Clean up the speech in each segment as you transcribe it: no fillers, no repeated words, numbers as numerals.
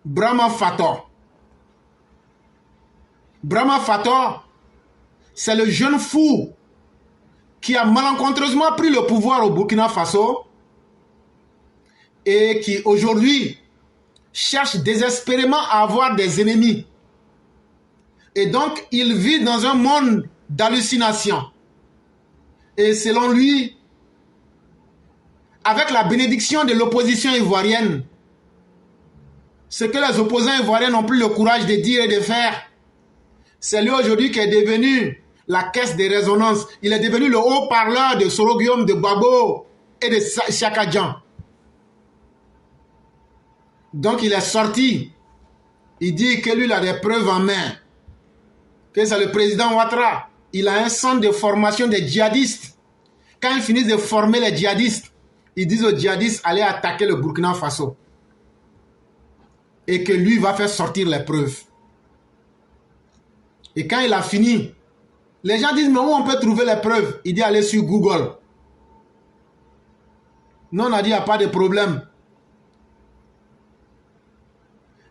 Brahma Fator. Brahma Fator, c'est le jeune fou qui a malencontreusement pris le pouvoir au Burkina Faso et qui aujourd'hui cherche désespérément à avoir des ennemis. Et donc, il vit dans un monde d'hallucination. Et selon lui, avec la bénédiction de l'opposition ivoirienne, ce que les opposants ivoiriens n'ont plus le courage de dire et de faire, c'est lui aujourd'hui qui est devenu la caisse de résonance. Il est devenu le haut-parleur de Soro Guillaume, de Gbagbo et de Chaka Dian. Donc il est sorti. Il dit que lui il a des preuves en main. Que c'est le président Ouattara. Il a un centre de formation des djihadistes. Quand ils finissent de former les djihadistes, ils disent aux djihadistes allez attaquer le Burkina Faso. Et que lui va faire sortir les preuves. Et quand il a fini, les gens disent mais où on peut trouver les preuves? Il dit allez sur Google. Nous on a dit il n'y a pas de problème.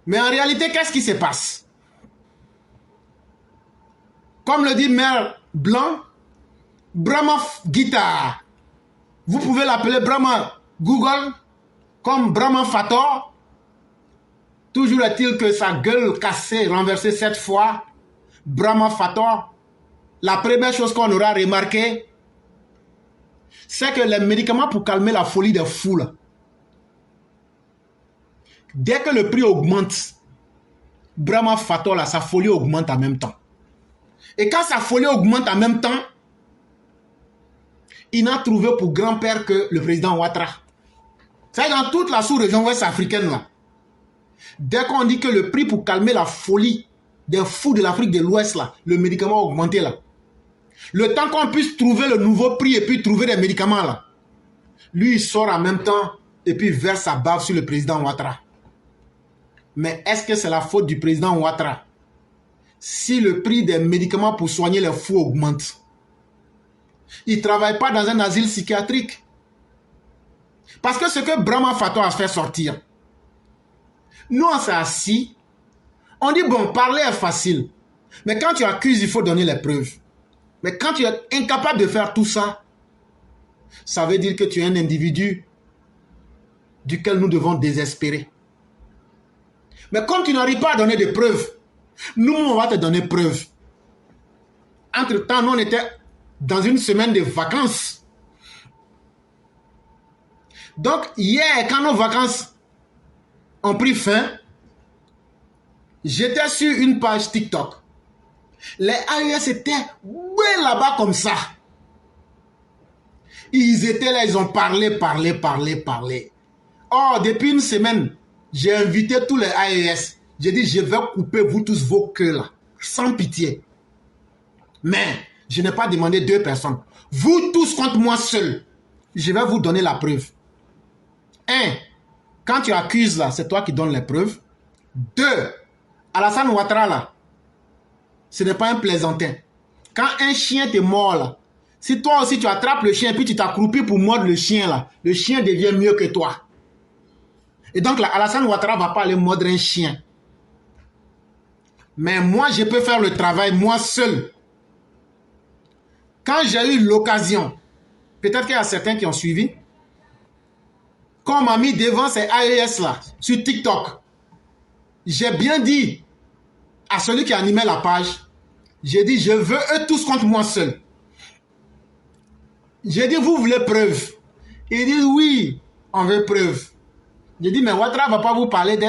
Mais en réalité, qu'est-ce qui se passe? Comme le dit Mère Blanc, Brahma Guitar. Vous pouvez l'appeler Brahma Google, comme Brahma Fator. Toujours est-il que sa gueule cassée, renversée cette fois, Brahma Fator, la première chose qu'on aura remarqué, c'est que les médicaments pour calmer la folie des foules, dès que le prix augmente, Brahma Fator, là, sa folie augmente en même temps. Et quand sa folie augmente en même temps, il n'a trouvé pour grand-père que le président Ouattara. C'est dans toute la sous-région ouest africaine, là. Dès qu'on dit que le prix pour calmer la folie des fous de l'Afrique de l'Ouest, là, le médicament a augmenté, là. Le temps qu'on puisse trouver le nouveau prix et puis trouver des médicaments, là, lui, il sort en même temps et puis verse sa bave sur le président Ouattara. Mais est-ce que c'est la faute du président Ouattara si le prix des médicaments pour soigner les fous augmente? Il ne travaille pas dans un asile psychiatrique. Parce que ce que Brahma Fator a fait sortir, nous on s'est assis, on dit bon, parler est facile. Mais quand tu accuses, il faut donner les preuves. Mais quand tu es incapable de faire tout ça, ça veut dire que tu es un individu duquel nous devons désespérer. Mais comme tu n'arrives pas à donner des preuves, nous, on va te donner preuve. Entre-temps, nous, on était dans une semaine de vacances. Donc, hier, quand nos vacances ont pris fin, j'étais sur une page TikTok. Les AES étaient là-bas comme ça. Ils étaient là, ils ont parlé. Oh, depuis une semaine, j'ai invité tous les AES. J'ai dit, je vais couper vous tous vos queues là, sans pitié. Mais, je n'ai pas demandé 2 personnes. Vous tous contre moi seul. Je vais vous donner la preuve. 1. Quand tu accuses là, c'est toi qui donnes les preuves. 2. Alassane Ouattara là, ce n'est pas un plaisantin. Quand un chien te mord là, si toi aussi tu attrapes le chien et puis tu t'accroupis pour mordre le chien là, le chien devient mieux que toi. Et donc là, Alassane Ouattara va pas aller mordre un chien. Mais moi, je peux faire le travail moi seul. Quand j'ai eu l'occasion, peut-être qu'il y a certains qui ont suivi, quand on m'a mis devant ces AES là, sur TikTok, j'ai bien dit à celui qui animait la page, j'ai dit, je veux eux tous contre moi seul. J'ai dit, vous voulez preuve? Il dit, oui, on veut preuve. J'ai dit, mais Ouattara ne va pas vous parler de...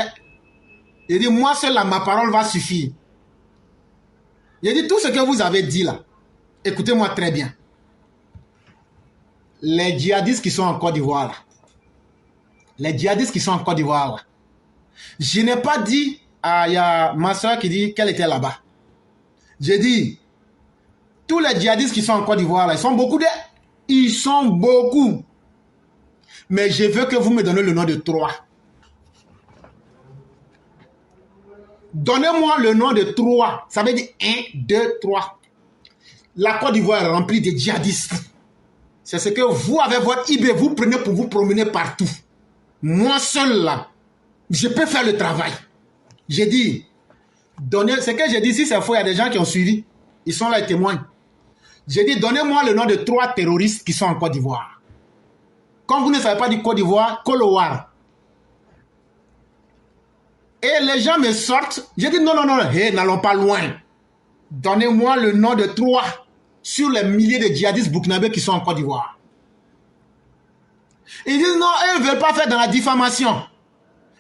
J'ai dit, moi seul, là, ma parole va suffire. J'ai dit, tout ce que vous avez dit là, écoutez-moi très bien. Les djihadistes qui sont en Côte d'Ivoire là, les djihadistes qui sont en Côte d'Ivoire là, je n'ai pas dit, il y a ma soeur qui dit qu'elle était là-bas. J'ai dit, tous les djihadistes qui sont en Côte d'Ivoire là, ils sont beaucoup ils sont beaucoup. Mais je veux que vous me donnez le nom de 3. Donnez-moi le nom de 3. Ça veut dire 1, 2, 3. La Côte d'Ivoire est remplie de djihadistes. C'est ce que vous, avec votre IB, vous prenez pour vous promener partout. Moi seul, là, je peux faire le travail. J'ai dit, donnez, ce que j'ai dit, si c'est faux, il y a des gens qui ont suivi. Ils sont là, ils témoignent. J'ai dit, donnez-moi le nom de 3 terroristes qui sont en Côte d'Ivoire. Comme vous ne savez pas du Côte d'Ivoire, Kolowar. Et les gens me sortent. J'ai dit, non, non, non, hey, n'allons pas loin. Donnez-moi le nom de 3 sur les milliers de djihadistes burkinabés qui sont en Côte d'Ivoire. Ils disent, non, eux ne veulent pas faire dans la diffamation.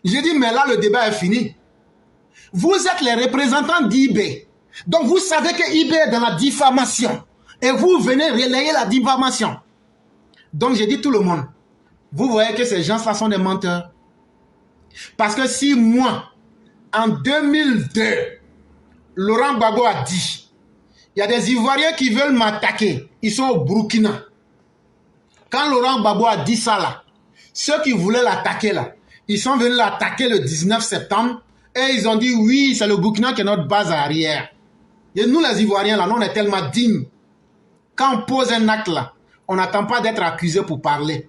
J'ai dit, mais là, le débat est fini. Vous êtes les représentants d'IB. Donc, vous savez que IB est dans la diffamation. Et vous venez relayer la diffamation. Donc, j'ai dit tout le monde. Vous voyez que ces gens-là sont des menteurs. Parce que si moi, en 2002, Laurent Gbagbo a dit, il y a des Ivoiriens qui veulent m'attaquer. Ils sont au Burkina. Quand Laurent Gbagbo a dit ça là, ceux qui voulaient l'attaquer là, ils sont venus l'attaquer le 19 septembre et ils ont dit oui, c'est le Burkina qui est notre base arrière. Et nous les Ivoiriens là, nous, on est tellement dignes. Quand on pose un acte là, on n'attend pas d'être accusé pour parler.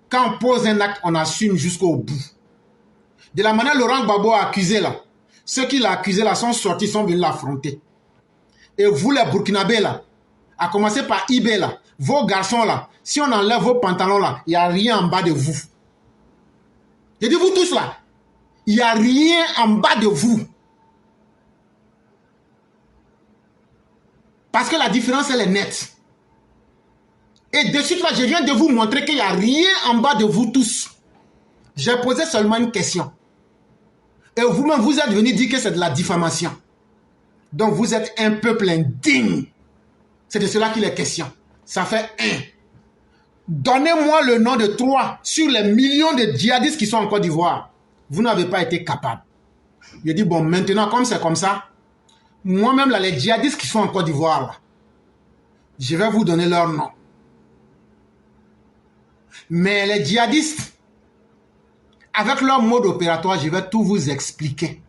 Quand on pose un acte, on assume jusqu'au bout. De la manière Laurent Gbagbo a accusé là, ceux qui l'ont accusé là sont sortis, sont venus l'affronter. Et vous les Burkinabés là, à commencer par IB là, vos garçons là, si on enlève vos pantalons là, il n'y a rien en bas de vous. J'ai dit vous tous là, il n'y a rien en bas de vous. Parce que la différence elle est nette. Et de suite là, je viens de vous montrer qu'il n'y a rien en bas de vous tous. J'ai posé seulement une question. Et vous-même, vous êtes venus dire que c'est de la diffamation. Donc vous êtes un peuple indigne. C'est de cela qu'il est question. Ça fait 1. Donnez-moi le nom de 3 sur les millions de djihadistes qui sont en Côte d'Ivoire. Vous n'avez pas été capable. Je dis, bon, maintenant, comme c'est comme ça, moi-même, là, les djihadistes qui sont en Côte d'Ivoire, là, je vais vous donner leur nom. Mais les djihadistes, avec leur mode opératoire, je vais tout vous expliquer.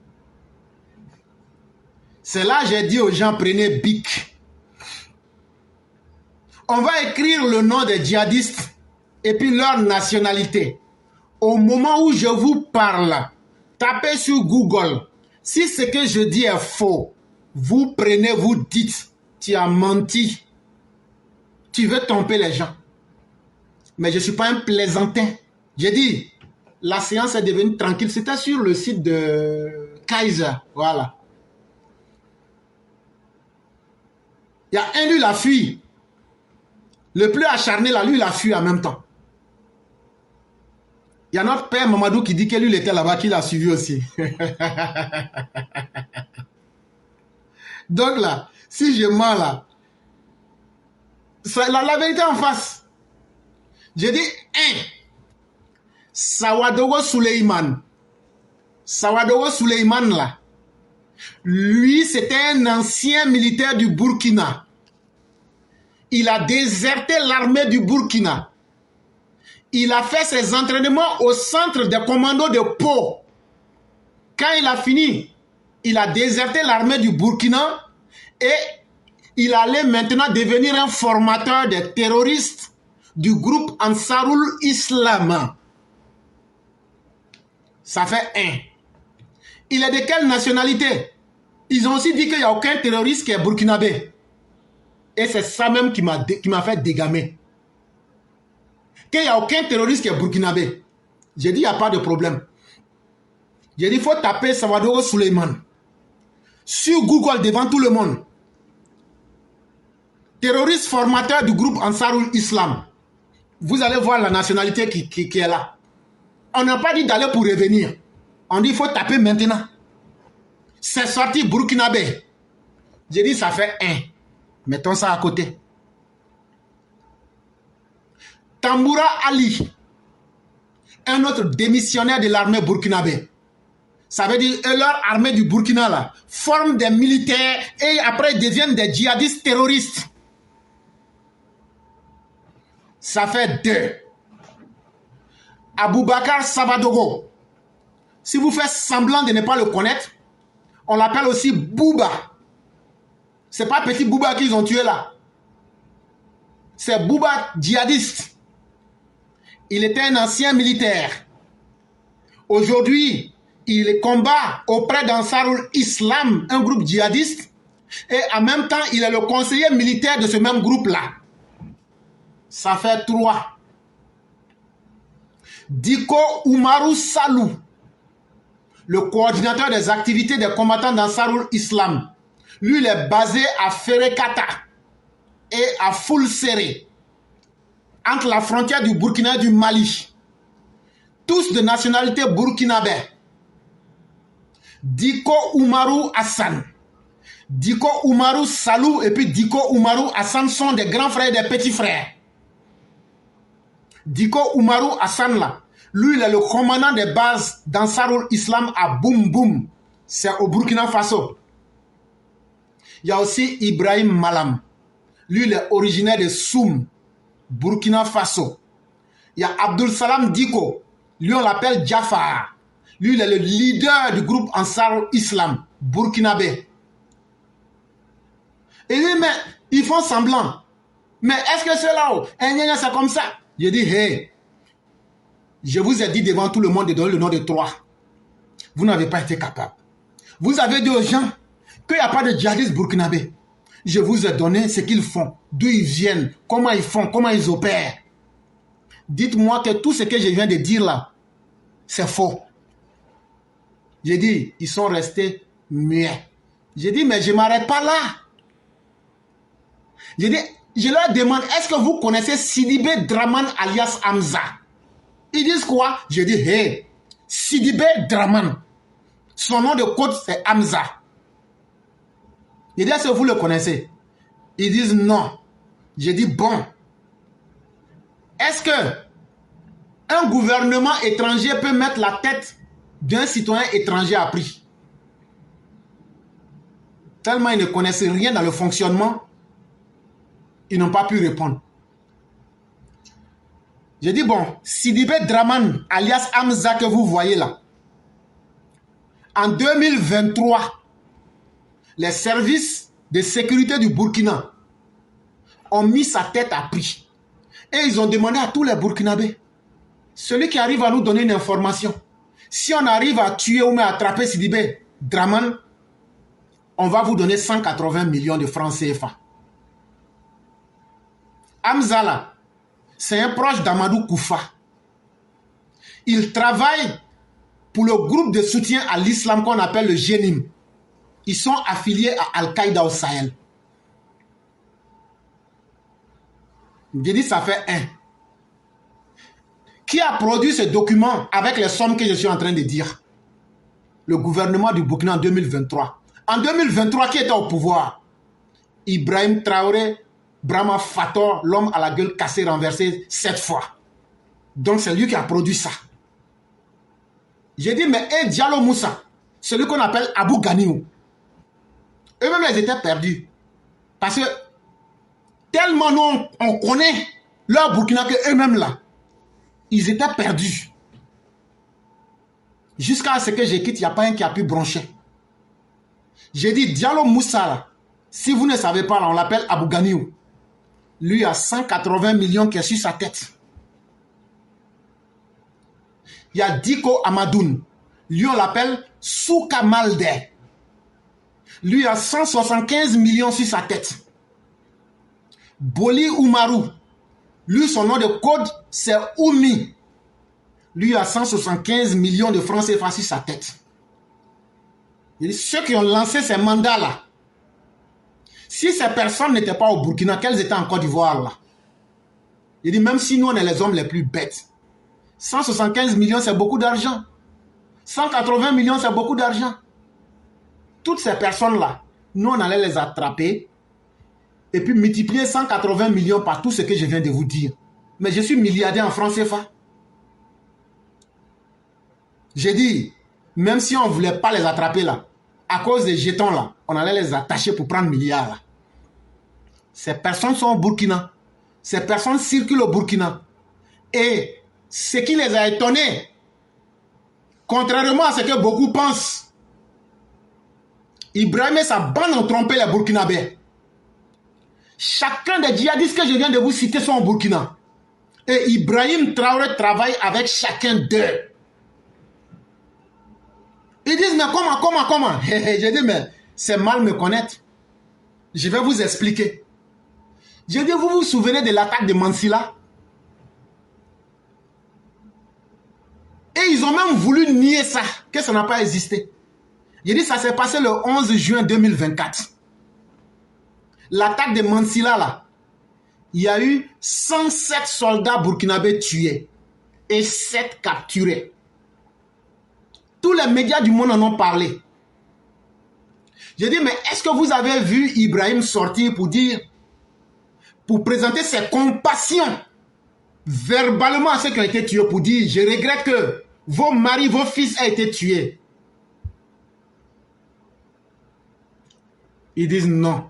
C'est là que j'ai dit aux gens, prenez BIC. On va écrire le nom des djihadistes et puis leur nationalité. Au moment où je vous parle, tapez sur Google. Si ce que je dis est faux, vous prenez, vous dites, tu as menti. Tu veux tromper les gens. Mais je ne suis pas un plaisantin. J'ai dit, la séance est devenue tranquille. C'était sur le site de Kaiser. Voilà. Il y a un, lui, il a fui. Le plus acharné, là, lui, il a fui en même temps. Il y a notre père Mamadou qui dit que lui, il était là-bas, qu'il a suivi aussi. Donc là, si je mens là, la vérité en face. Je dis, 1. Sawadogo Suleiman. Sawadogo Suleiman là. Lui, c'était un ancien militaire du Burkina. Il a déserté l'armée du Burkina. Il a fait ses entraînements au centre des commandos de Pau. Quand il a fini, il a déserté l'armée du Burkina et il allait maintenant devenir un formateur des terroristes du groupe Ansarul Islam. Ça fait 1. Il est de quelle nationalité? Ils ont aussi dit qu'il n'y a aucun terroriste qui est burkinabé. Et c'est ça même qui m'a fait dégamer. Qu'il n'y a aucun terroriste qui est burkinabé. J'ai dit, il n'y a pas de problème. J'ai dit, il faut taper Sawadogo Suleiman. Sur Google, devant tout le monde. Terroriste formateur du groupe Ansarul Islam. Vous allez voir la nationalité qui est là. On n'a pas dit d'aller pour revenir. On dit, il faut taper maintenant. C'est sorti burkinabé. J'ai dit, ça fait 1. Mettons ça à côté. Tamboura Ali, un autre démissionnaire de l'armée burkinabé. Ça veut dire que leur armée du Burkina là, forme des militaires et après ils deviennent des djihadistes terroristes. Ça fait 2. Aboubakar Sabadogo. Si vous faites semblant de ne pas le connaître, on l'appelle aussi Bouba. C'est pas petit Bouba qu'ils ont tué là. C'est Bouba djihadiste. Il était un ancien militaire. Aujourd'hui, il combat auprès d'Ansarul Islam, un groupe djihadiste, et en même temps, il est le conseiller militaire de ce même groupe-là. Ça fait 3. Diko Umaru Salou, le coordinateur des activités des combattants d'Ansarul Islam. Lui, il est basé à Ferekata et à Fulsere, entre la frontière du Burkina et du Mali. Tous de nationalité burkinabé. Diko Umaru Hassan, Diko Umaru Salou et puis Diko Umaru Hassan sont des grands frères et des petits frères. Diko Umaru Hassan là, lui il est le commandant des bases d'Ansarul Islam à Boum Boum. C'est au Burkina Faso. Il y a aussi Ibrahim Malam. Lui il est originaire de Soum, Burkina Faso. Il y a Abdul Salam Diko. Lui on l'appelle Jafar. Lui il est le leader du groupe Ansarul Islam, burkinabé. Et lui, mais ils font semblant. Mais est-ce que c'est là-haut? C'est comme ça. J'ai dit, hey, je vous ai dit devant tout le monde de donner le nom de 3. Vous n'avez pas été capable. Vous avez dit aux gens qu'il n'y a pas de djihadistes burkinabés. Je vous ai donné ce qu'ils font, d'où ils viennent, comment ils font, comment ils opèrent. Dites-moi que tout ce que je viens de dire là, c'est faux. J'ai dit, ils sont restés muets. J'ai dit, mais je ne m'arrête pas là. J'ai dit, je leur demande, est-ce que vous connaissez Sidibé Draman alias Hamza? Ils disent quoi? Je dis, hey, Sidibé Draman. Son nom de code, c'est Hamza. Je dis, est-ce que vous le connaissez? Ils disent non. Je dis, bon. Est-ce que un gouvernement étranger peut mettre la tête d'un citoyen étranger à prix? Tellement ils ne connaissent rien dans le fonctionnement, ils n'ont pas pu répondre. J'ai dit, bon, Sidibé Draman, alias Hamza, que vous voyez là, en 2023, les services de sécurité du Burkina ont mis sa tête à prix. Et ils ont demandé à tous les Burkinabés, celui qui arrive à nous donner une information, si on arrive à tuer ou à attraper Sidibé Draman, on va vous donner 180 millions de francs CFA. Hamza là, c'est un proche d'Amadou Koufa. Il travaille pour le groupe de soutien à l'islam qu'on appelle le Génim. Ils sont affiliés à Al-Qaïda au Sahel. J'ai dit ça fait 1. Qui a produit ce document avec les sommes que je suis en train de dire? Le gouvernement du Burkina en 2023. En 2023, qui était au pouvoir? Ibrahim Traoré, Brahma Fator, l'homme à la gueule cassée, renversée 7 fois. Donc c'est lui qui a produit ça. J'ai dit, mais Diallo Moussa, celui qu'on appelle Abou Ganiou, eux-mêmes, ils étaient perdus. Parce que tellement nous, on connaît leur Burkina que eux-mêmes là, ils étaient perdus. Jusqu'à ce que je quitte, il n'y a pas un qui a pu broncher. J'ai dit, Diallo Moussa, là, si vous ne savez pas, là, on l'appelle Abou Ganiou. Lui a 180 millions qui est sur sa tête. Il y a Diko Amadoun. Lui, on l'appelle Souka Malde. Lui a 175 millions sur sa tête. Boli Oumarou. Lui, son nom de code, c'est Oumi. Lui a 175 millions de francs CFA sur sa tête. Et ceux qui ont lancé ces mandats-là, si ces personnes n'étaient pas au Burkina, qu'elles étaient en Côte d'Ivoire là? Il dit, même si nous, on est les hommes les plus bêtes, 175 millions, c'est beaucoup d'argent. 180 millions, c'est beaucoup d'argent. Toutes ces personnes-là, nous, on allait les attraper et puis multiplier 180 millions par tout ce que je viens de vous dire. Mais je suis milliardaire en francs CFA. J'ai dit, même si on ne voulait pas les attraper là, à cause des jetons là, on allait les attacher pour prendre milliards là. Ces personnes sont au Burkina. Ces personnes circulent au Burkina. Et ce qui les a étonnés, contrairement à ce que beaucoup pensent, Ibrahim et sa bande ont trompé les Burkinabés. Chacun des djihadistes que je viens de vous citer sont au Burkina. Et Ibrahim Traoré travaille avec chacun d'eux. Ils disent, mais comment? J'ai dit, mais c'est mal me connaître. Je vais vous expliquer. J'ai dit, vous vous souvenez de l'attaque de Mansilla? Et ils ont même voulu nier ça, que ça n'a pas existé. J'ai dit, ça s'est passé le 11 juin 2024. L'attaque de Mansilla, là, il y a eu 107 soldats burkinabés tués et 7 capturés. Tous les médias du monde en ont parlé. J'ai dit, mais est-ce que vous avez vu Ibrahim sortir pour dire, pour présenter ses compassions verbalement à ceux qui ont été tués, pour dire, je regrette que vos maris, vos fils aient été tués? Ils disent non.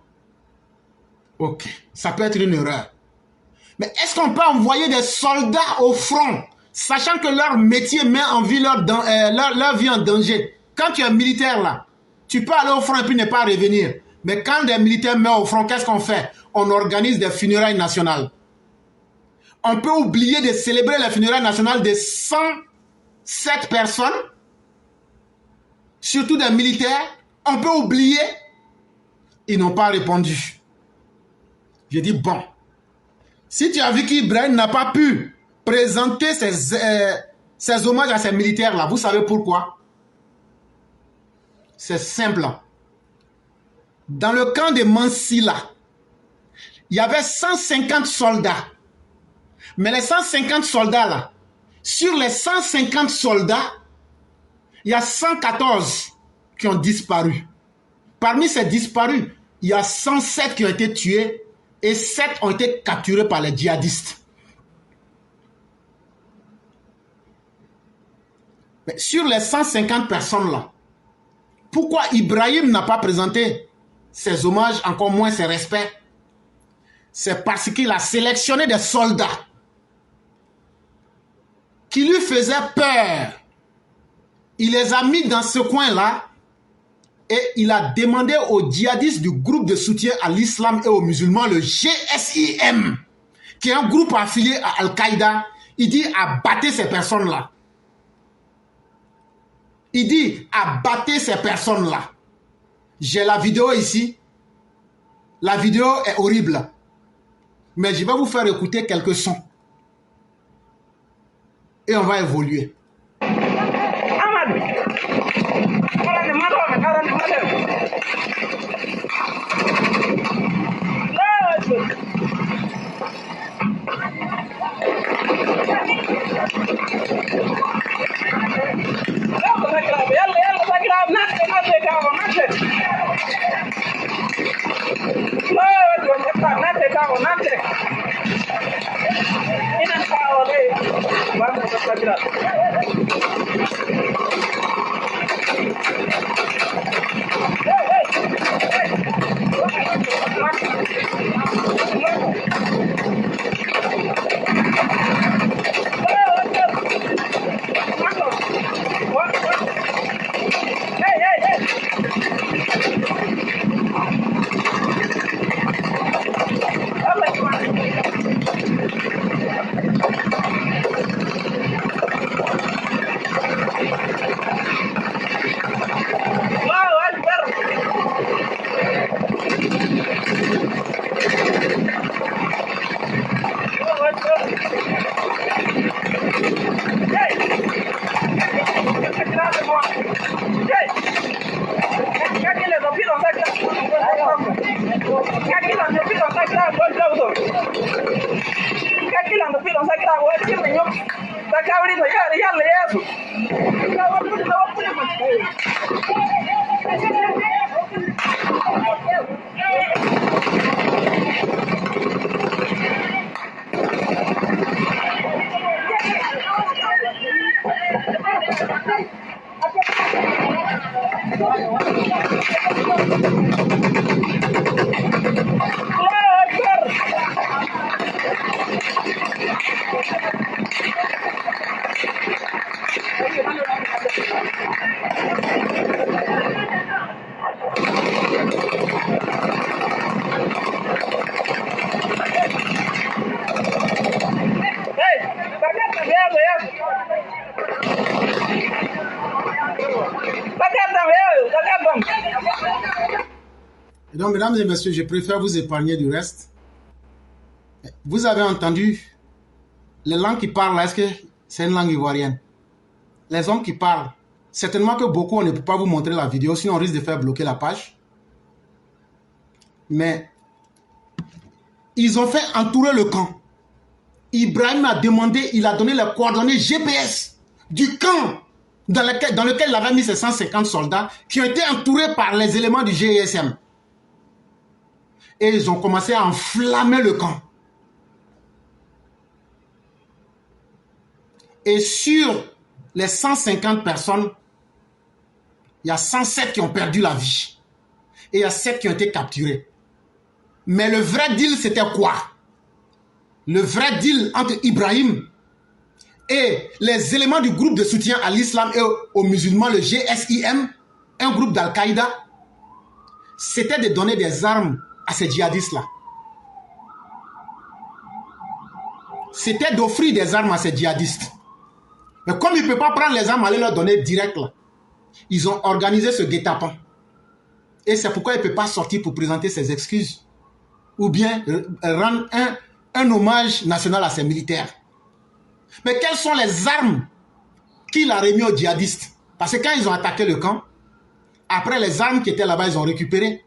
Ok, ça peut être une erreur. Mais est-ce qu'on peut envoyer des soldats au front, sachant que leur métier met en vie leur vie en danger? Quand tu es militaire là, tu peux aller au front et puis ne pas revenir. Mais quand des militaires meurent au front, qu'est-ce qu'on fait? On organise des funérailles nationales. On peut oublier de célébrer les funérailles nationales de 107 personnes, surtout des militaires. On peut oublier. Ils n'ont pas répondu. J'ai dit, bon, si tu as vu qu'Ibrahim n'a pas pu présenter ses hommages à ces militaires-là, vous savez pourquoi? C'est simple. Dans le camp de Mansilla, il y avait 150 soldats. Mais les 150 soldats-là, sur les 150 soldats, il y a 114 qui ont disparu. Parmi ces disparus, il y a 107 qui ont été tués et 7 ont été capturés par les djihadistes. Mais sur les 150 personnes-là, pourquoi Ibrahim n'a pas présenté ses hommages, encore moins ses respects? C'est parce qu'il a sélectionné des soldats qui lui faisaient peur. Il les a mis dans ce coin-là et il a demandé aux djihadistes du groupe de soutien à l'islam et aux musulmans, le GSIM, qui est un groupe affilié à Al-Qaïda, il dit abattez ces personnes-là. Il dit abattez ces personnes-là. J'ai la vidéo ici. La vidéo est horrible. Mais je vais vous faire écouter quelques sons. Et on va évoluer. Et donc, mesdames et messieurs, je préfère vous épargner du reste. Vous avez entendu les langues qui parlent là, est-ce que c'est une langue ivoirienne? Les hommes qui parlent, certainement que beaucoup, on ne peut pas vous montrer la vidéo, sinon on risque de faire bloquer la page. Mais ils ont fait entourer le camp. Ibrahim a demandé, il a donné les coordonnées GPS du camp dans lequel il avait mis ses 150 soldats qui ont été entourés par les éléments du GISM. Et ils ont commencé à enflammer le camp. Et sur les 150 personnes, il y a 107 qui ont perdu la vie. Et il y a 7 qui ont été capturés. Mais le vrai deal, c'était quoi? Le vrai deal entre Ibrahim et les éléments du groupe de soutien à l'islam et aux musulmans, le GSIM, un groupe d'Al-Qaïda, c'était de donner des armes à ces djihadistes-là. C'était d'offrir des armes à ces djihadistes. Mais comme il ne peut pas prendre les armes, aller leur donner direct, là, ils ont organisé ce guet-apens. Et c'est pourquoi il ne peut pas sortir pour présenter ses excuses. Ou bien rendre un hommage national à ses militaires. Mais quelles sont les armes qu'il a remis aux djihadistes? Parce que quand ils ont attaqué le camp, après les armes qui étaient là-bas, ils ont récupéré.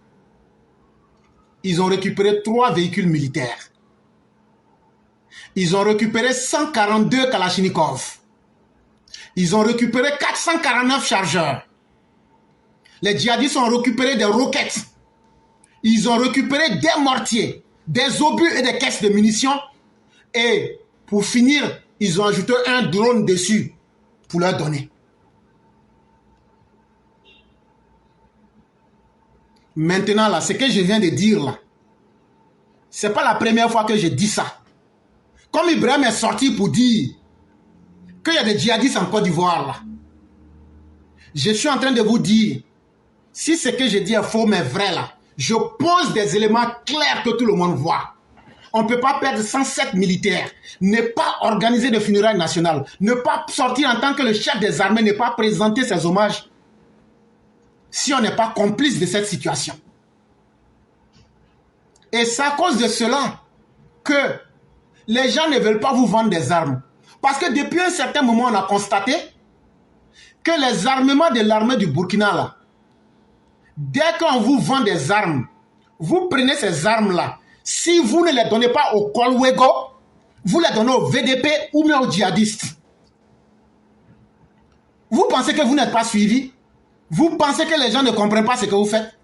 Ils ont récupéré 3 véhicules militaires. Ils ont récupéré 142 Kalachnikov. Ils ont récupéré 449 chargeurs. Les djihadistes ont récupéré des roquettes. Ils ont récupéré des mortiers, des obus et des caisses de munitions. Et pour finir, ils ont ajouté un drone dessus pour leur donner. Maintenant, là, ce que je viens de dire, là, ce n'est pas la première fois que je dis ça. Comme Ibrahim est sorti pour dire qu'il y a des djihadistes en Côte d'Ivoire, là, je suis en train de vous dire, si ce que je dis est faux mais vrai, là, je pose des éléments clairs que tout le monde voit. On ne peut pas perdre 107 militaires, ne pas organiser de funérailles nationales, ne pas sortir en tant que le chef des armées, ne pas présenter ses hommages si on n'est pas complice de cette situation. Et c'est à cause de cela que les gens ne veulent pas vous vendre des armes. Parce que depuis un certain moment, on a constaté que les armements de l'armée du Burkina, là, dès qu'on vous vend des armes, vous prenez ces armes-là. Si vous ne les donnez pas au Kolwego, vous les donnez au VDP ou bien aux djihadistes. Vous pensez que vous n'êtes pas suivi? Vous pensez que les gens ne comprennent pas ce que vous faites?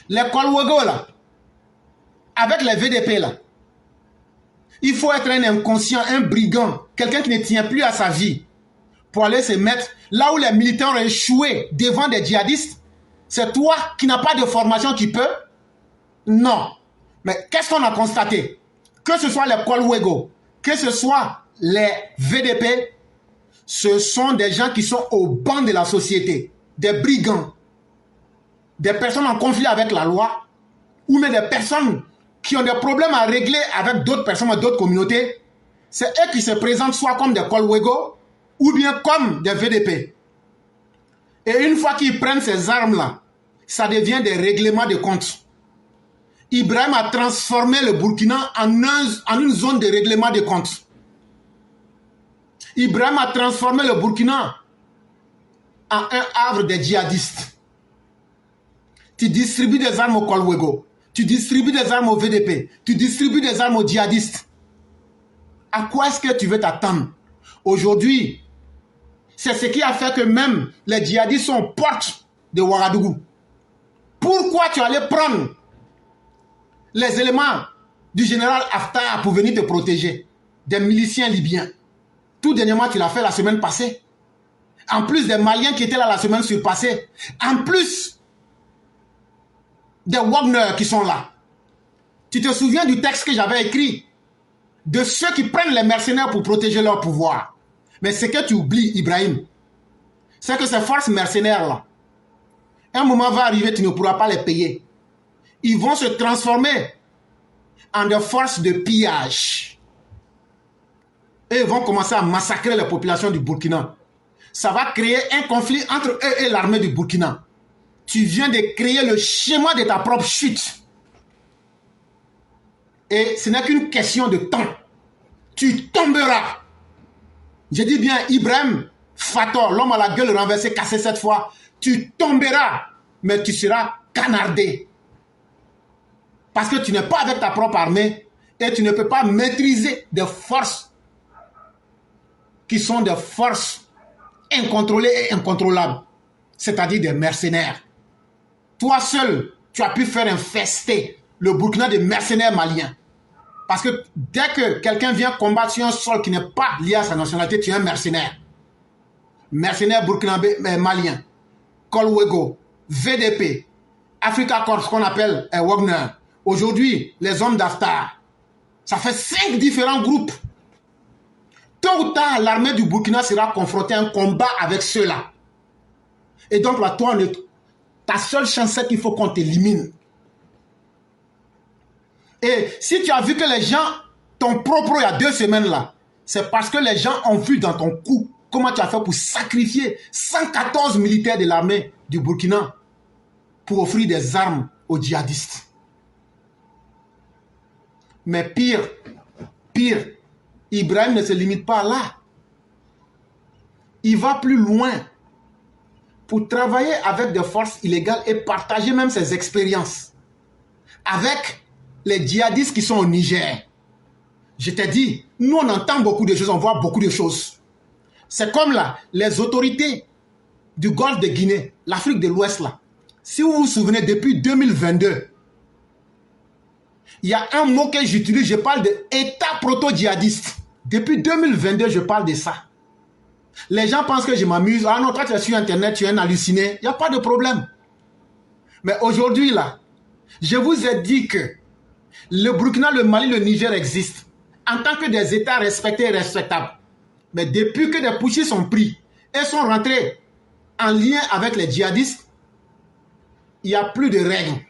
Les Kolwego, là, avec les VDP, là, il faut être un inconscient, un brigand, quelqu'un qui ne tient plus à sa vie pour aller se mettre là où les militaires ont échoué devant des djihadistes. C'est toi qui n'as pas de formation qui peut? Non. Mais qu'est-ce qu'on a constaté? Que ce soit les Kolwego, que ce soit les VDP, ce sont des gens qui sont au banc de la société, des brigands, des personnes en conflit avec la loi, ou même des personnes qui ont des problèmes à régler avec d'autres personnes, d'autres communautés. C'est eux qui se présentent soit comme des Kolwego, ou bien comme des VDP. Et une fois qu'ils prennent ces armes-là, ça devient des règlements de compte. Ibrahim a transformé le Burkina en une zone de règlement de compte. Ibrahim a transformé le Burkina en un havre des djihadistes. Tu distribues des armes aux Kolwego, tu distribues des armes aux VDP, tu distribues des armes aux djihadistes. À quoi est-ce que tu veux t'attendre? Aujourd'hui, c'est ce qui a fait que même les djihadistes sont aux portes de Ouagadougou. Pourquoi tu allais prendre les éléments du général Haftar pour venir te protéger? Des miliciens libyens. Tout dernièrement, tu l'as fait la semaine passée. En plus des Maliens qui étaient là la semaine surpassée. En plus des Wagner qui sont là. Tu te souviens du texte que j'avais écrit? De ceux qui prennent les mercenaires pour protéger leur pouvoir. Mais ce que tu oublies, Ibrahim, c'est que ces forces mercenaires-là, un moment va arriver, tu ne pourras pas les payer. Ils vont se transformer en des forces de pillage. Et ils vont commencer à massacrer la population du Burkina. Ça va créer un conflit entre eux et l'armée du Burkina. tu viens de créer le schéma de ta propre chute. Et ce n'est qu'une question de temps. Tu tomberas. Je dis bien Ibrahim Fator, l'homme à la gueule renversée, cassé cette fois. Tu tomberas, mais tu seras canardé. Parce que tu n'es pas avec ta propre armée et tu ne peux pas maîtriser des forces qui sont des forces incontrôlées et incontrôlables, c'est-à-dire des mercenaires. Toi seul, tu as pu faire infester le Burkina de mercenaires maliens. Parce que dès que quelqu'un vient combattre sur un sol qui n'est pas lié à sa nationalité, tu es un mercenaire. Mercenaire burkinabé malien, Kolwego, VDP, Africa Corps, ce qu'on appelle Wagner. Aujourd'hui, les hommes d'Aftar. Ça fait 5 différents groupes. Tôt ou tard, l'armée du Burkina sera confrontée à un combat avec ceux-là. Et donc là, toi, ta seule chance, c'est qu'il faut qu'on t'élimine. Et si tu as vu que les gens t'ont propre il y a 2 semaines là, c'est parce que les gens ont vu dans ton coup comment tu as fait pour sacrifier 114 militaires de l'armée du Burkina pour offrir des armes aux djihadistes. Mais pire, Ibrahim ne se limite pas là. Il va plus loin pour travailler avec des forces illégales et partager même ses expériences avec les djihadistes qui sont au Niger. Je t'ai dit, nous on entend beaucoup de choses, on voit beaucoup de choses. C'est comme là, les autorités du Golfe de Guinée, l'Afrique de l'Ouest là. Si vous vous souvenez, depuis 2022, il y a un mot que j'utilise, je parle d'État proto-djihadiste. Depuis 2022, je parle de ça. Les gens pensent que je m'amuse. Ah non, toi tu es sur Internet, tu es un halluciné. Il n'y a pas de problème. Mais aujourd'hui là, je vous ai dit que le Burkina, le Mali, le Niger existent en tant que des États respectés et respectables. Mais depuis que des putschistes sont pris et sont rentrés en lien avec les djihadistes, il n'y a plus de règles.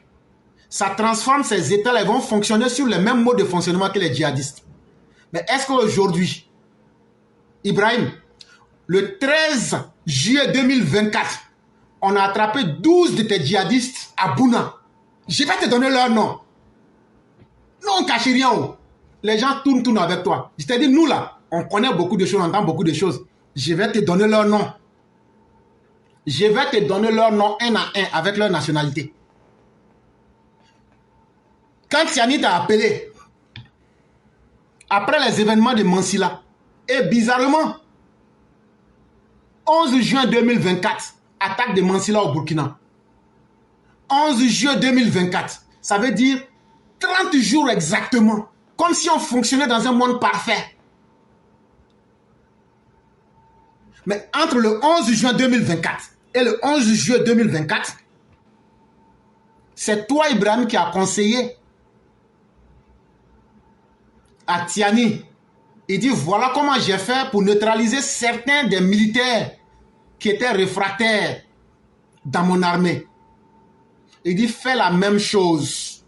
Ça transforme ces États-là, ils vont fonctionner sur les mêmes modes de fonctionnement que les djihadistes. Mais est-ce qu'aujourd'hui, Ibrahim, le 13 juillet 2024, on a attrapé 12 de tes djihadistes à Bouna. Je vais te donner leur nom. Non, on ne cache rien. Les gens tournent avec toi. Je t'ai dit, nous là, on connaît beaucoup de choses, on entend beaucoup de choses. Je vais te donner leur nom. Je vais te donner leur nom un à un avec leur nationalité. Quand Tiani t'a appelé, après les événements de Mansilla, et bizarrement, 11 juin 2024, attaque de Mansilla au Burkina. 11 juin 2024, ça veut dire 30 jours exactement, comme si on fonctionnait dans un monde parfait. Mais entre le 11 juin 2024 et le 11 juillet 2024, c'est toi, Ibrahim, qui a conseillé à Tiani. Il dit, voilà comment j'ai fait pour neutraliser certains des militaires qui étaient réfractaires dans mon armée. Il dit, fais la même chose.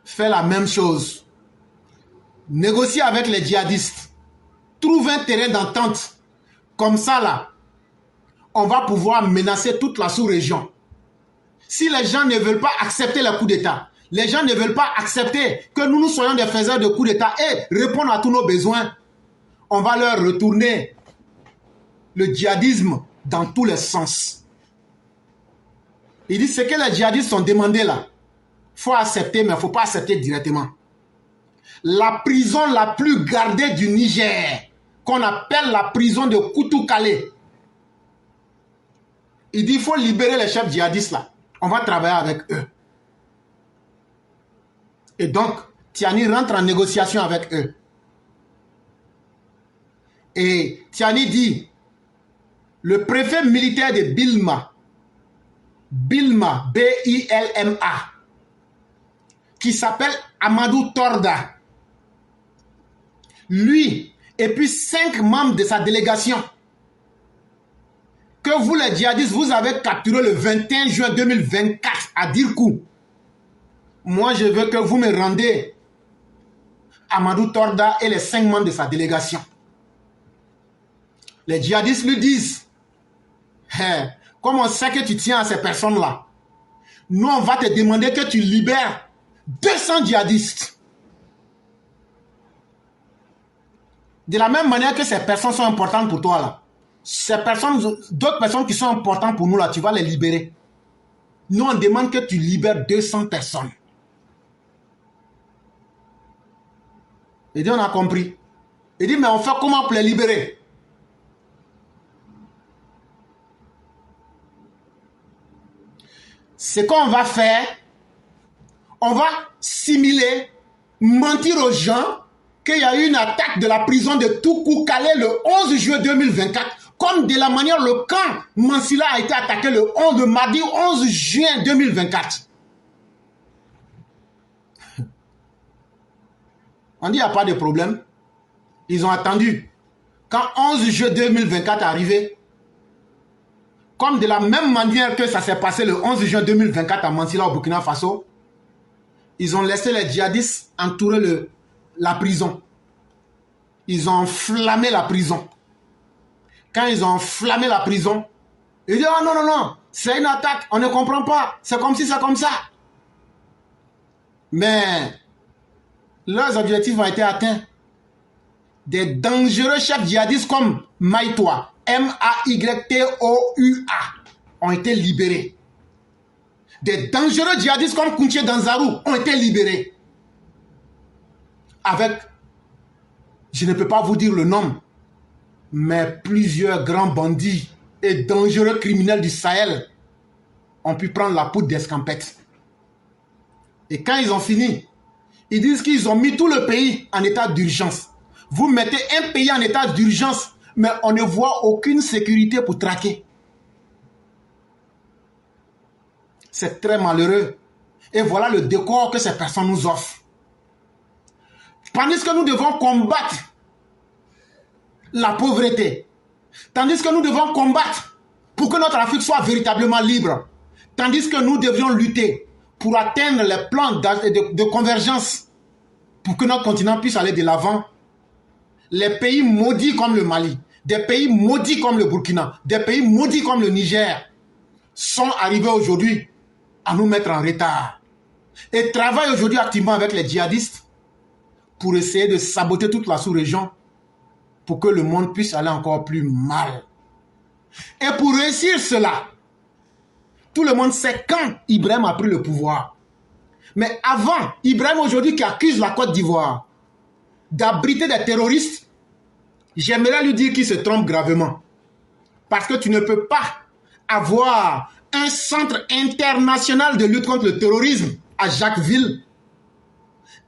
Fais la même chose. Négocie avec les djihadistes. Trouve un terrain d'entente. Comme ça, là, on va pouvoir menacer toute la sous-région. Si les gens ne veulent pas accepter le coup d'État, les gens ne veulent pas accepter que nous soyons des faiseurs de coups d'État et répondre à tous nos besoins, on va leur retourner le djihadisme dans tous les sens. Il dit, ce que les djihadistes ont demandé là, il faut accepter, mais il ne faut pas accepter directement. La prison la plus gardée du Niger, qu'on appelle la prison de Koutoukale, il dit, il faut libérer les chefs djihadistes là. On va travailler avec eux. Et donc, Tiani rentre en négociation avec eux. Et Tiani dit, le préfet militaire de Bilma, B-I-L-M-A, qui s'appelle Amadou Torda, lui, et puis 5 membres de sa délégation, que vous les djihadistes, vous avez capturé le 21 juin 2024 à Dirkou. Moi, je veux que vous me rendez Amadou Torda et les 5 membres de sa délégation. Les djihadistes lui disent, comme on sait que tu tiens à ces personnes-là, nous, on va te demander que tu libères 200 djihadistes. De la même manière que ces personnes sont importantes pour toi, là, ces personnes, d'autres personnes qui sont importantes pour nous, là, tu vas les libérer. Nous, on demande que tu libères 200 personnes. Il dit, on a compris. Il dit, mais on fait comment pour les libérer? Ce qu'on va faire, on va simuler, mentir aux gens qu'il y a eu une attaque de la prison de Toukou-Calais le 11 juillet 2024, comme de la manière le camp Mansilla a été attaqué le mardi 11 juin 2024. On dit, il n'y a pas de problème. Ils ont attendu. Quand 11 juillet 2024 est arrivé, comme de la même manière que ça s'est passé le 11 juin 2024 à Mansilla au Burkina Faso, ils ont laissé les djihadistes entourer la prison. Ils ont enflammé la prison. Quand ils ont enflammé la prison, ils disent, oh non, non, non, c'est une attaque, on ne comprend pas, c'est comme si, c'est comme ça. Mais leurs objectifs ont été atteints. Des dangereux chefs djihadistes comme Maïtoua, M-A-Y-T-O-U-A, ont été libérés. Des dangereux djihadistes comme Kounché Danzarou ont été libérés. Avec, je ne peux pas vous dire le nom, mais plusieurs grands bandits et dangereux criminels du Sahel ont pu prendre la poudre d'escampette. Et quand ils ont fini, ils disent qu'ils ont mis tout le pays en état d'urgence. Vous mettez un pays en état d'urgence, mais on ne voit aucune sécurité pour traquer. C'est très malheureux. Et voilà le décor que ces personnes nous offrent. Tandis que nous devons combattre la pauvreté, tandis que nous devons combattre pour que notre Afrique soit véritablement libre, tandis que nous devions lutter pour atteindre les plans de convergence, pour que notre continent puisse aller de l'avant, les pays maudits comme le Mali, des pays maudits comme le Burkina, des pays maudits comme le Niger, sont arrivés aujourd'hui à nous mettre en retard. Et travaillent aujourd'hui activement avec les djihadistes pour essayer de saboter toute la sous-région pour que le monde puisse aller encore plus mal. Et pour réussir cela, tout le monde sait quand Ibrahim a pris le pouvoir. Mais avant, Ibrahim aujourd'hui qui accuse la Côte d'Ivoire d'abriter des terroristes, j'aimerais lui dire qu'il se trompe gravement. Parce que tu ne peux pas avoir un centre international de lutte contre le terrorisme à Jacquesville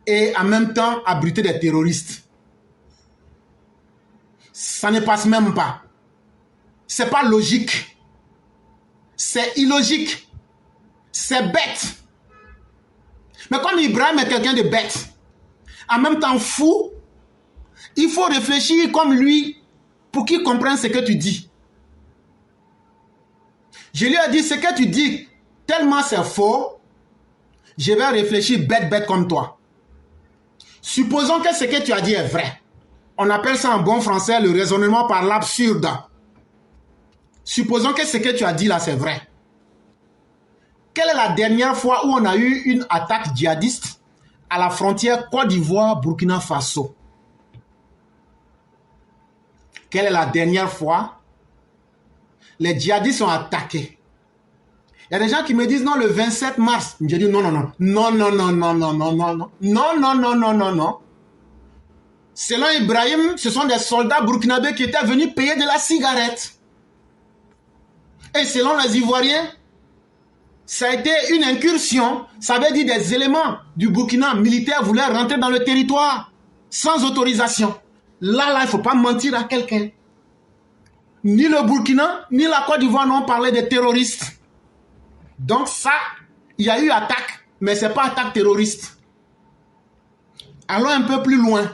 et en même temps abriter des terroristes. Ça ne passe même pas. C'est pas logique. C'est illogique. C'est bête. Mais comme Ibrahim est quelqu'un de bête, en même temps fou, il faut réfléchir comme lui pour qu'il comprenne ce que tu dis. Je lui ai dit, ce que tu dis, tellement c'est faux, je vais réfléchir bête comme toi. Supposons que ce que tu as dit est vrai. On appelle ça en bon français le raisonnement par l'absurde. Supposons que ce que tu as dit là, c'est vrai. Quelle est la dernière fois où on a eu une attaque djihadiste à la frontière Côte d'Ivoire-Burkina Faso? Quelle est la dernière fois les djihadistes ont attaqué? Il y a des gens qui me disent non, le 27 mars. Je dis non, non, non. Non, non, non, non, non, non, non, non. Non, non, non, non, non, non. Selon Ibrahim, ce sont des soldats burkinabés qui étaient venus payer de la cigarette. Et selon les Ivoiriens, ça a été une incursion. Ça veut dire des éléments du Burkina militaire voulaient rentrer dans le territoire sans autorisation. Là, il ne faut pas mentir à quelqu'un. Ni le Burkina, ni la Côte d'Ivoire n'ont parlé de terroristes. Donc ça, il y a eu attaque, mais ce n'est pas attaque terroriste. Allons un peu plus loin.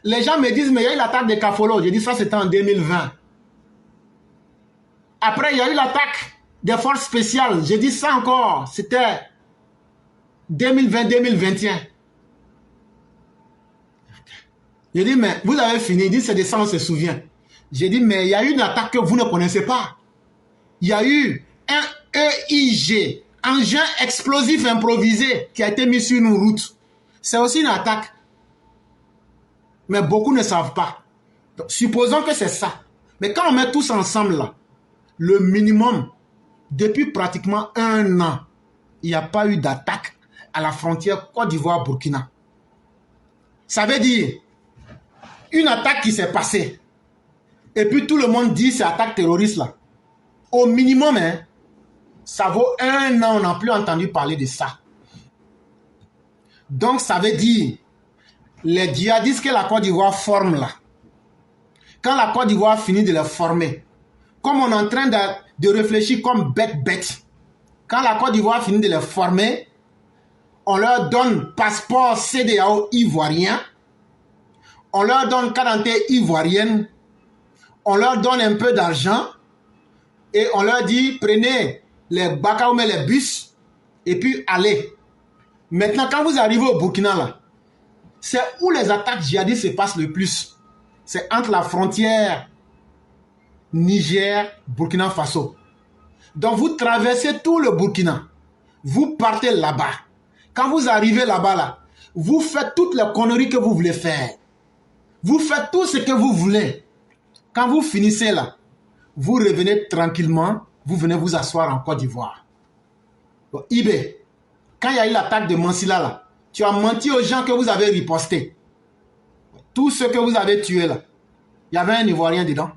Les gens me disent, mais il y a eu l'attaque de Kafolo. J'ai dit ça, c'était en 2020. Après, il y a eu l'attaque des forces spéciales. J'ai dit ça encore, c'était 2020-2021. J'ai dit, mais vous avez fini. Il dit, c'est de ça, on se souvient. J'ai dit, mais il y a eu une attaque que vous ne connaissez pas. il y a eu un EIG, engin explosif improvisé, qui a été mis sur une route. C'est aussi une attaque. Mais beaucoup ne savent pas. Donc, supposons que c'est ça. Mais quand on met tous ensemble là, le minimum, depuis pratiquement 1 an, il n'y a pas eu d'attaque à la frontière Côte d'Ivoire-Burkina. Ça veut dire une attaque qui s'est passée. Et puis tout le monde dit c'est attaque terroriste là. Au minimum, hein, ça vaut 1 an, on n'a plus entendu parler de ça. Donc ça veut dire les djihadistes que la Côte d'Ivoire forme là. Quand la Côte d'Ivoire finit de les former, comme on est en train de réfléchir comme bête, quand la Côte d'Ivoire finit de les former, on leur donne passeport CEDEAO ivoirien, on leur donne carte d'identité ivoirienne, on leur donne un peu d'argent et on leur dit prenez les baka ou les bus et puis allez. Maintenant, quand vous arrivez au Burkina là, c'est où les attaques djihadistes se passent le plus. C'est entre la frontière Niger-Burkina Faso. Donc vous traversez tout le Burkina. Vous partez là-bas. Quand vous arrivez là-bas, là, vous faites toutes les conneries que vous voulez faire. Vous faites tout ce que vous voulez. Quand vous finissez là, vous revenez tranquillement, vous venez vous asseoir en Côte d'Ivoire. Ibé, quand il y a eu l'attaque de Mansilla là, tu as menti aux gens que vous avez riposté. Tous ceux que vous avez tués là, il y avait un Ivoirien dedans.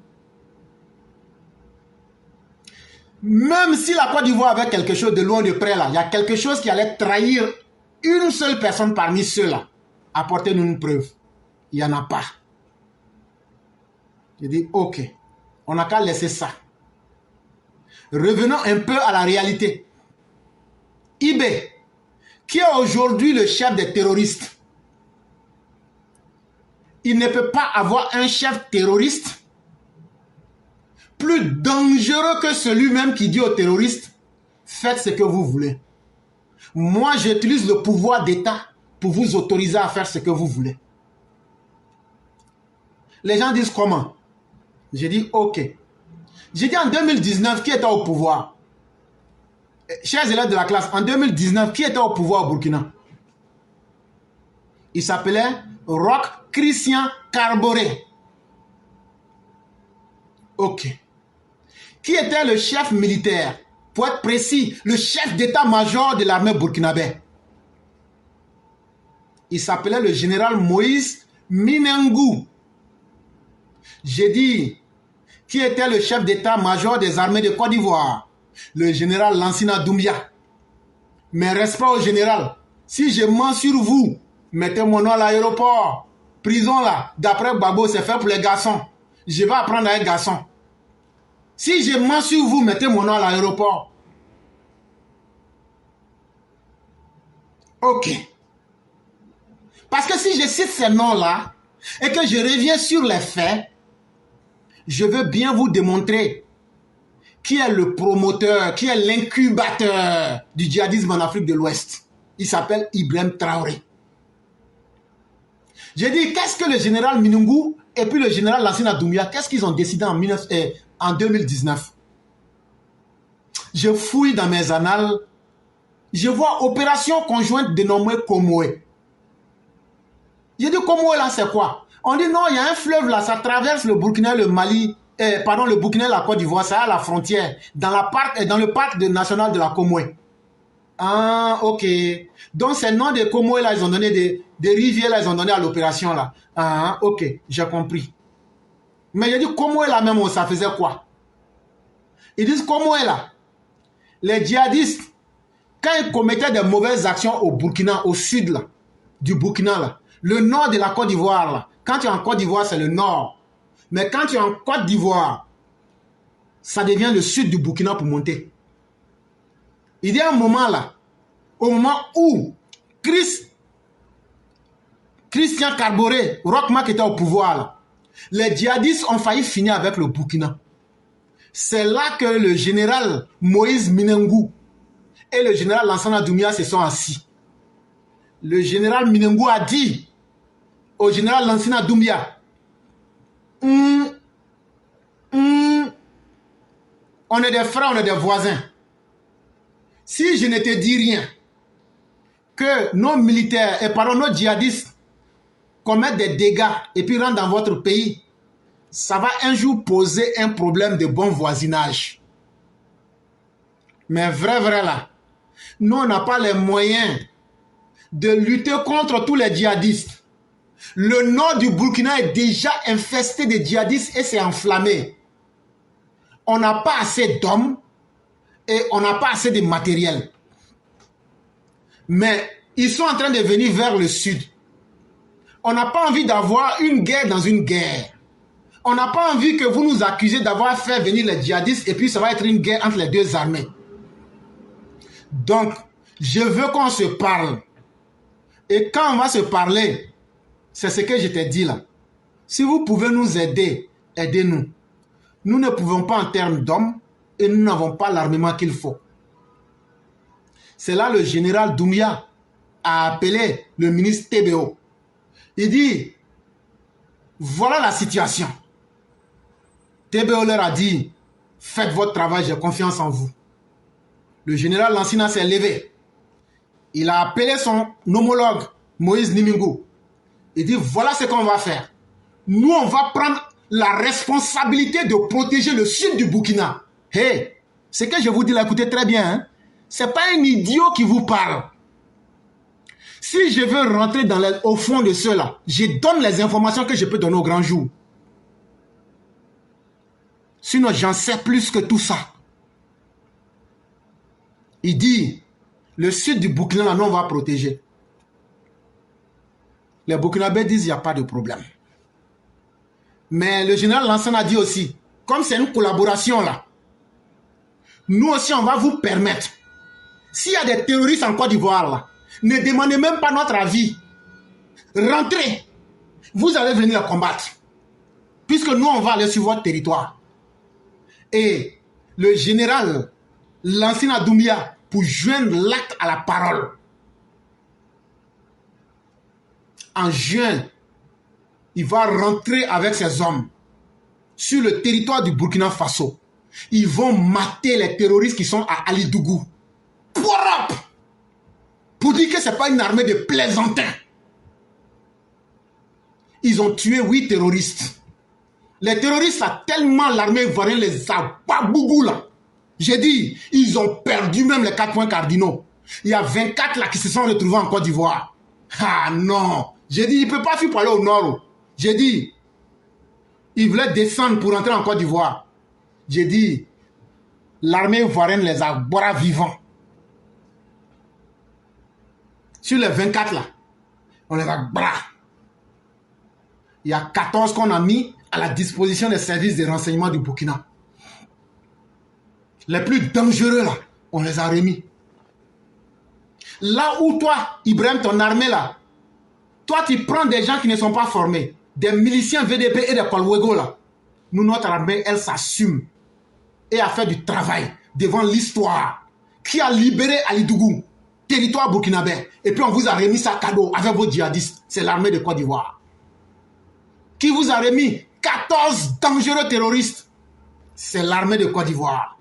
Même si la Côte d'Ivoire avait quelque chose de loin de près là, il y a quelque chose qui allait trahir une seule personne parmi ceux-là. Apportez-nous une preuve. Il n'y en a pas. Je dis, ok, on n'a qu'à laisser ça. Revenons un peu à la réalité. Ibé, qui est aujourd'hui le chef des terroristes, il ne peut pas avoir un chef terroriste plus dangereux que celui-même qui dit aux terroristes, faites ce que vous voulez. Moi, j'utilise le pouvoir d'État pour vous autoriser à faire ce que vous voulez. Les gens disent comment? J'ai dit, ok. J'ai dit en 2019, qui était au pouvoir? Chers élèves de la classe, en 2019, qui était au pouvoir au Burkina? Il s'appelait Roch Christian Kaboré. Ok. Qui était le chef militaire? Pour être précis, le chef d'état-major de l'armée burkinabé. Il s'appelait le général Moïse Minengou. J'ai dit, qui était le chef d'état-major des armées de Côte d'Ivoire? Le général Lansina Doumbia. Mais respect au général. Si je mens sur vous, mettez mon nom à l'aéroport. Prison là, d'après Babo, c'est fait pour les garçons. Je vais apprendre à un garçon. Si je mens sur vous, mettez mon nom à l'aéroport. Ok. Parce que si je cite ces noms-là et que je reviens sur les faits, je veux bien vous démontrer qui est le promoteur, qui est l'incubateur du djihadisme en Afrique de l'Ouest. Il s'appelle Ibrahim Traoré. J'ai dit, qu'est-ce que le général Minungou et puis le général Lansina Doumbia, qu'est-ce qu'ils ont décidé en 2019? Je fouille dans mes annales, je vois opération conjointe dénommée Komoé. J'ai dit, Komoé là, c'est quoi? On dit, non, il y a un fleuve là, ça traverse le Burkina, le Mali, le Burkina et la Côte d'Ivoire, c'est à la frontière, dans le parc national de la Komoé. Ah, ok. Donc, c'est le nom de Komoé là, ils ont donné des rivières là, ils ont donné à l'opération là. Ah, ok, j'ai compris. Mais j'ai dit, Komoé là même, ça faisait quoi? Ils disent, Komoé là, les djihadistes, quand ils commettaient des mauvaises actions au Burkina, au sud là, du Burkina là, le nord de la Côte d'Ivoire là, quand tu es en Côte d'Ivoire, c'est le nord. Mais quand tu es en Côte d'Ivoire, ça devient le sud du Burkina pour monter. Il y a un moment là, au moment où Christian Kaboré, Rochmark était au pouvoir là, les djihadistes ont failli finir avec le Burkina. C'est là que le général Moïse Minengou et le général Lansana Doumbia se sont assis. Le général Minengou a dit au général Lansana Doumbia, On est des frères, on est des voisins. Si je ne te dis rien, que nos militaires, et pardon, nos djihadistes commettent des dégâts et puis rentrent dans votre pays, ça va un jour poser un problème de bon voisinage. Mais vrai là, nous, on n'a pas les moyens de lutter contre tous les djihadistes. Le nord du Burkina est déjà infesté de djihadistes et c'est enflammé. On n'a pas assez d'hommes et on n'a pas assez de matériel. Mais ils sont en train de venir vers le sud. On n'a pas envie d'avoir une guerre dans une guerre. On n'a pas envie que vous nous accusez d'avoir fait venir les djihadistes et puis ça va être une guerre entre les deux armées. Donc, je veux qu'on se parle. Et quand on va se parler, c'est ce que je t'ai dit là. Si vous pouvez nous aider, aidez-nous. Nous ne pouvons pas en termes d'hommes et nous n'avons pas l'armement qu'il faut. C'est là le général Doumbia a appelé le ministre TBO. Il dit, voilà la situation. TBO leur a dit, faites votre travail, j'ai confiance en vous. Le général Lansina s'est levé. Il a appelé son homologue, Moïse Nimingo. Il dit, voilà ce qu'on va faire. Nous, on va prendre la responsabilité de protéger le sud du Burkina. Hey, ce que je vous dis là, écoutez très bien. Hein? Ce n'est pas un idiot qui vous parle. Si je veux rentrer au fond de cela, je donne les informations que je peux donner au grand jour. Sinon, j'en sais plus que tout ça. Il dit, le sud du Burkina, là, nous, on va protéger. Les Burkinabés disent, il n'y a pas de problème. Mais le général Lansana a dit aussi, comme c'est une collaboration là, nous aussi, on va vous permettre. S'il y a des terroristes en Côte d'Ivoire là, ne demandez même pas notre avis. Rentrez. Vous allez venir combattre. Puisque nous, on va aller sur votre territoire. Et le général Lansana Doumbia, pour joindre l'acte à la parole, en juin, il va rentrer avec ses hommes sur le territoire du Burkina Faso. Ils vont mater les terroristes qui sont à Alidougou. Pour dire que ce n'est pas une armée de plaisantins. Ils ont tué 8 terroristes. Les terroristes, a tellement l'armée ivoirienne les a babougou là. J'ai dit, ils ont perdu même les 4 points cardinaux. Il y a 24 là qui se sont retrouvés en Côte d'Ivoire. Ah non. J'ai dit, il ne peut pas fuir pour aller au nord. J'ai dit, il voulait descendre pour entrer en Côte d'Ivoire. J'ai dit, l'armée ivoirienne les a bras vivants. Sur les 24 là, on les a bras. Il y a 14 qu'on a mis à la disposition des services de renseignement du Burkina. Les plus dangereux là, on les a remis. Là où toi, Ibrahim, ton armée là, toi tu prends des gens qui ne sont pas formés, des miliciens VDP et des Kolwego là. Nous, notre armée, elle s'assume et a fait du travail devant l'histoire qui a libéré Alidougou, territoire burkinabé. Et puis on vous a remis ça cadeau avec vos djihadistes. C'est l'armée de Côte d'Ivoire. Qui vous a remis 14 dangereux terroristes. C'est l'armée de Côte d'Ivoire.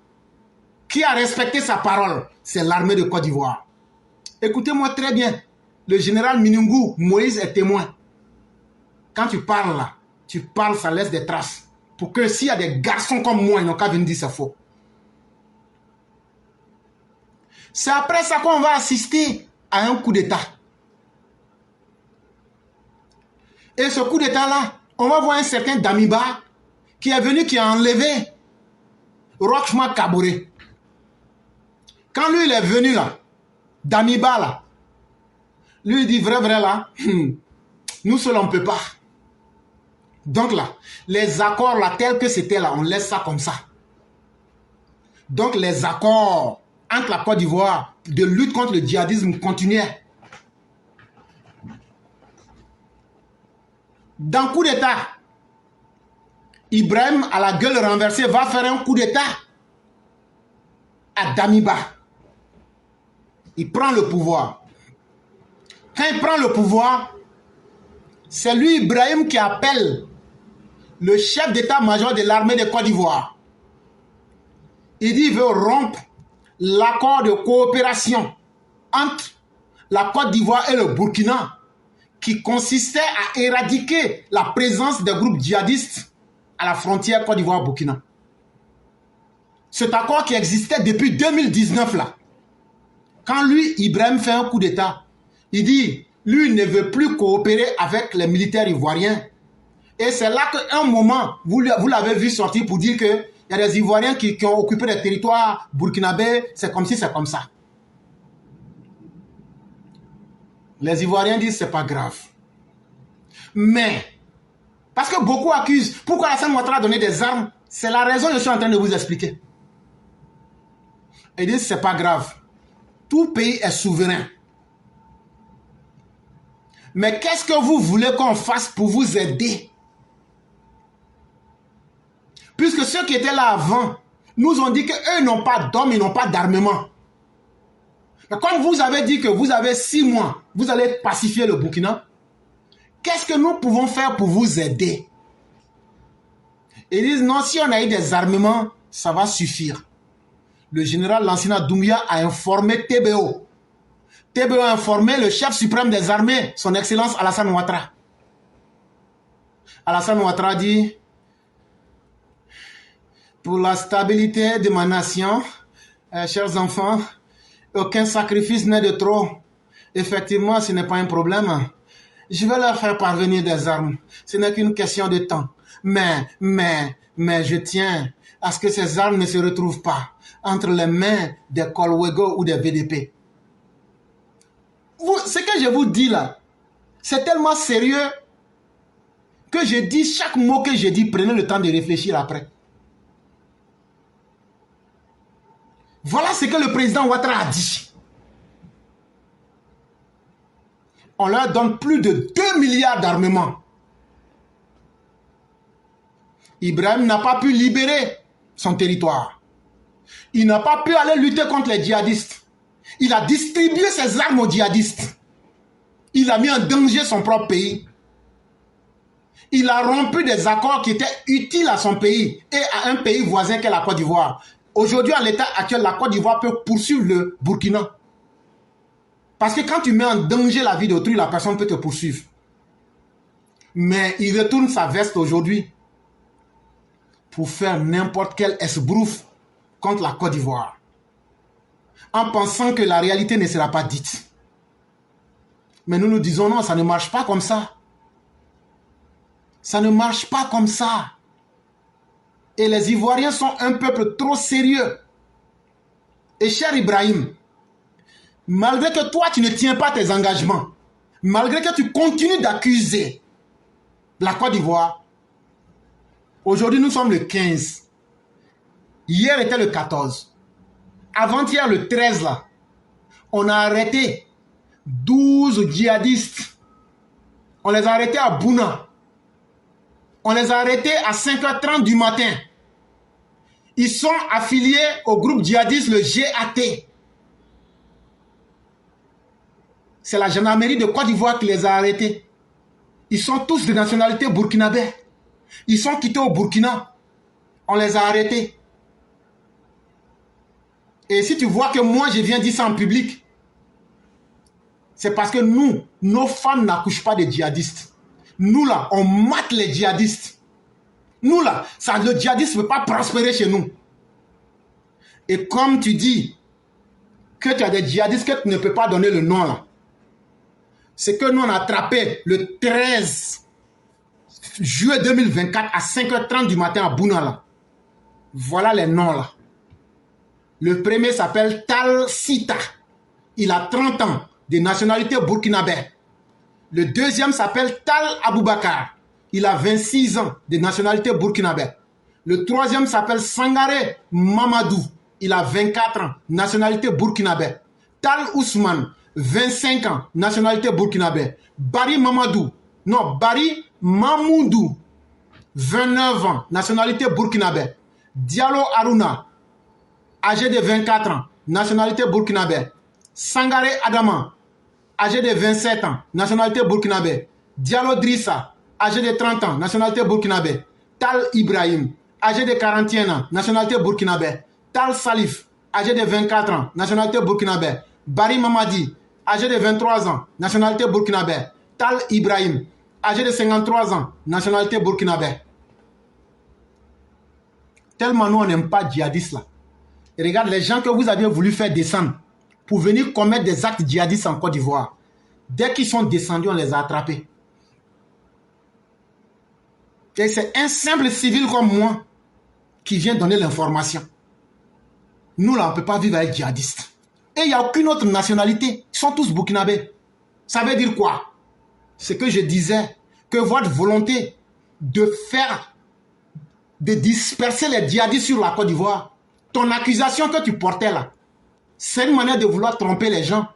Qui a respecté sa parole. C'est l'armée de Côte d'Ivoire. Écoutez-moi très bien. Le général Minungou, Moïse est témoin. Quand tu parles là, tu parles, ça laisse des traces. Pour que s'il y a des garçons comme moi, ils n'ont qu'à venir dire c'est faux. C'est après ça qu'on va assister à un coup d'État. Et ce coup d'État-là, on va voir un certain Damiba qui est venu, qui a enlevé Rochma Kaboré. Quand lui, il est venu là, Damiba là, lui il dit vrai là, nous seuls on ne peut pas. Donc là, les accords là, tels que c'était là, on laisse ça comme ça. Donc les accords entre la Côte d'Ivoire de lutte contre le djihadisme continuaient. Dans le coup d'État, Ibrahim à la gueule renversée va faire un coup d'État à Damiba. Il prend le pouvoir. Quand il prend le pouvoir, c'est lui, Ibrahim, qui appelle le chef d'état-major de l'armée de Côte d'Ivoire. Il dit qu'il veut rompre l'accord de coopération entre la Côte d'Ivoire et le Burkina qui consistait à éradiquer la présence des groupes djihadistes à la frontière Côte d'Ivoire-Burkina. Cet accord qui existait depuis 2019 là. Quand lui, Ibrahim, fait un coup d'État, il dit, lui ne veut plus coopérer avec les militaires ivoiriens. Et c'est là qu'à un moment, vous l'avez vu sortir pour dire qu'il y a des Ivoiriens qui ont occupé des territoires burkinabés, c'est comme si c'est comme ça. Les Ivoiriens disent c'est pas grave. Mais, parce que beaucoup accusent, pourquoi Alassane Ouattara a donné des armes? C'est la raison que je suis en train de vous expliquer. Ils disent c'est pas grave. Tout pays est souverain. Mais qu'est-ce que vous voulez qu'on fasse pour vous aider? Puisque ceux qui étaient là avant nous ont dit qu'eux n'ont pas d'hommes, ils n'ont pas d'armement. Mais comme vous avez dit que vous avez 6 mois, vous allez pacifier le Burkina, qu'est-ce que nous pouvons faire pour vous aider? Ils disent non, si on a eu des armements, ça va suffire. Le général Lansana Doumbouya a informé TBO. TBO a informé le chef suprême des armées, son excellence Alassane Ouattara. Alassane Ouattara dit, pour la stabilité de ma nation, chers enfants, aucun sacrifice n'est de trop. Effectivement, ce n'est pas un problème. Je vais leur faire parvenir des armes. Ce n'est qu'une question de temps. Mais je tiens à ce que ces armes ne se retrouvent pas entre les mains des Kolwego ou des VDP. Ce que je vous dis là, c'est tellement sérieux que je dis chaque mot que je dis, prenez le temps de réfléchir après. Voilà ce que le président Ouattara a dit. On leur donne plus de 2 milliards d'armements. Ibrahim n'a pas pu libérer son territoire. Il n'a pas pu aller lutter contre les djihadistes. Il a distribué ses armes aux djihadistes. Il a mis en danger son propre pays. Il a rompu des accords qui étaient utiles à son pays et à un pays voisin qu'est la Côte d'Ivoire. Aujourd'hui, à l'état actuel, la Côte d'Ivoire peut poursuivre le Burkina. Parce que quand tu mets en danger la vie d'autrui, la personne peut te poursuivre. Mais il retourne sa veste aujourd'hui pour faire n'importe quel esbrouf contre la Côte d'Ivoire. En pensant que la réalité ne sera pas dite. Mais nous nous disons non, ça ne marche pas comme ça. Ça ne marche pas comme ça. Et les Ivoiriens sont un peuple trop sérieux. Et cher Ibrahim, malgré que toi tu ne tiens pas tes engagements, malgré que tu continues d'accuser la Côte d'Ivoire, aujourd'hui nous sommes le 15. Hier était le 14. Avant-hier le 13 là, on a arrêté 12 djihadistes. On les a arrêtés à Bouna. On les a arrêtés à 5h30 du matin. Ils sont affiliés au groupe djihadiste, le GAT. C'est la gendarmerie de Côte d'Ivoire qui les a arrêtés. Ils sont tous de nationalité burkinabé. Ils sont quittés au Burkina. On les a arrêtés. Et si tu vois que moi je viens dire ça en public, c'est parce que nous, nos femmes n'accouchent pas de djihadistes. Nous là, on mate les djihadistes. Nous là, le djihadisme ne peut pas prospérer chez nous. Et comme tu dis que tu as des djihadistes que tu ne peux pas donner le nom là, c'est que nous on a attrapé le 13 juillet 2024 à 5h30 du matin à Bouna là. Voilà les noms là. Le premier s'appelle Tal Sita. Il a 30 ans, de nationalité burkinabé. Le deuxième s'appelle Tal Aboubakar. Il a 26 ans, de nationalité burkinabé. Le troisième s'appelle Sangaré Mamadou. Il a 24 ans, nationalité burkinabé. Tal Ousmane, 25 ans, nationalité burkinabé. Bari Mamadou, non, Bari Mamoudou, 29 ans, nationalité burkinabé. Diallo Aruna, âgé de 24 ans, nationalité burkinabé. Sangaré Adama, âgé de 27 ans, nationalité burkinabé. Diallo Drissa, âgé de 30 ans, nationalité burkinabé. Tal Ibrahim, âgé de 41 ans, nationalité burkinabé. Tal Salif, âgé de 24 ans, nationalité burkinabé. Barry Mamadi, âgé de 23 ans, nationalité burkinabé. Tal Ibrahim, âgé de 53 ans, nationalité burkinabé. Tellement nous, on n'aime pas djihadistes là. Et regarde, les gens que vous aviez voulu faire descendre pour venir commettre des actes djihadistes en Côte d'Ivoire, dès qu'ils sont descendus, on les a attrapés. Et c'est un simple civil comme moi qui vient donner l'information. Nous là, on ne peut pas vivre avec djihadistes. Et il n'y a aucune autre nationalité. Ils sont tous burkinabés. Ça veut dire quoi? Ce que je disais, que votre volonté de disperser les djihadistes sur la Côte d'Ivoire, ton accusation que tu portais là, c'est une manière de vouloir tromper les gens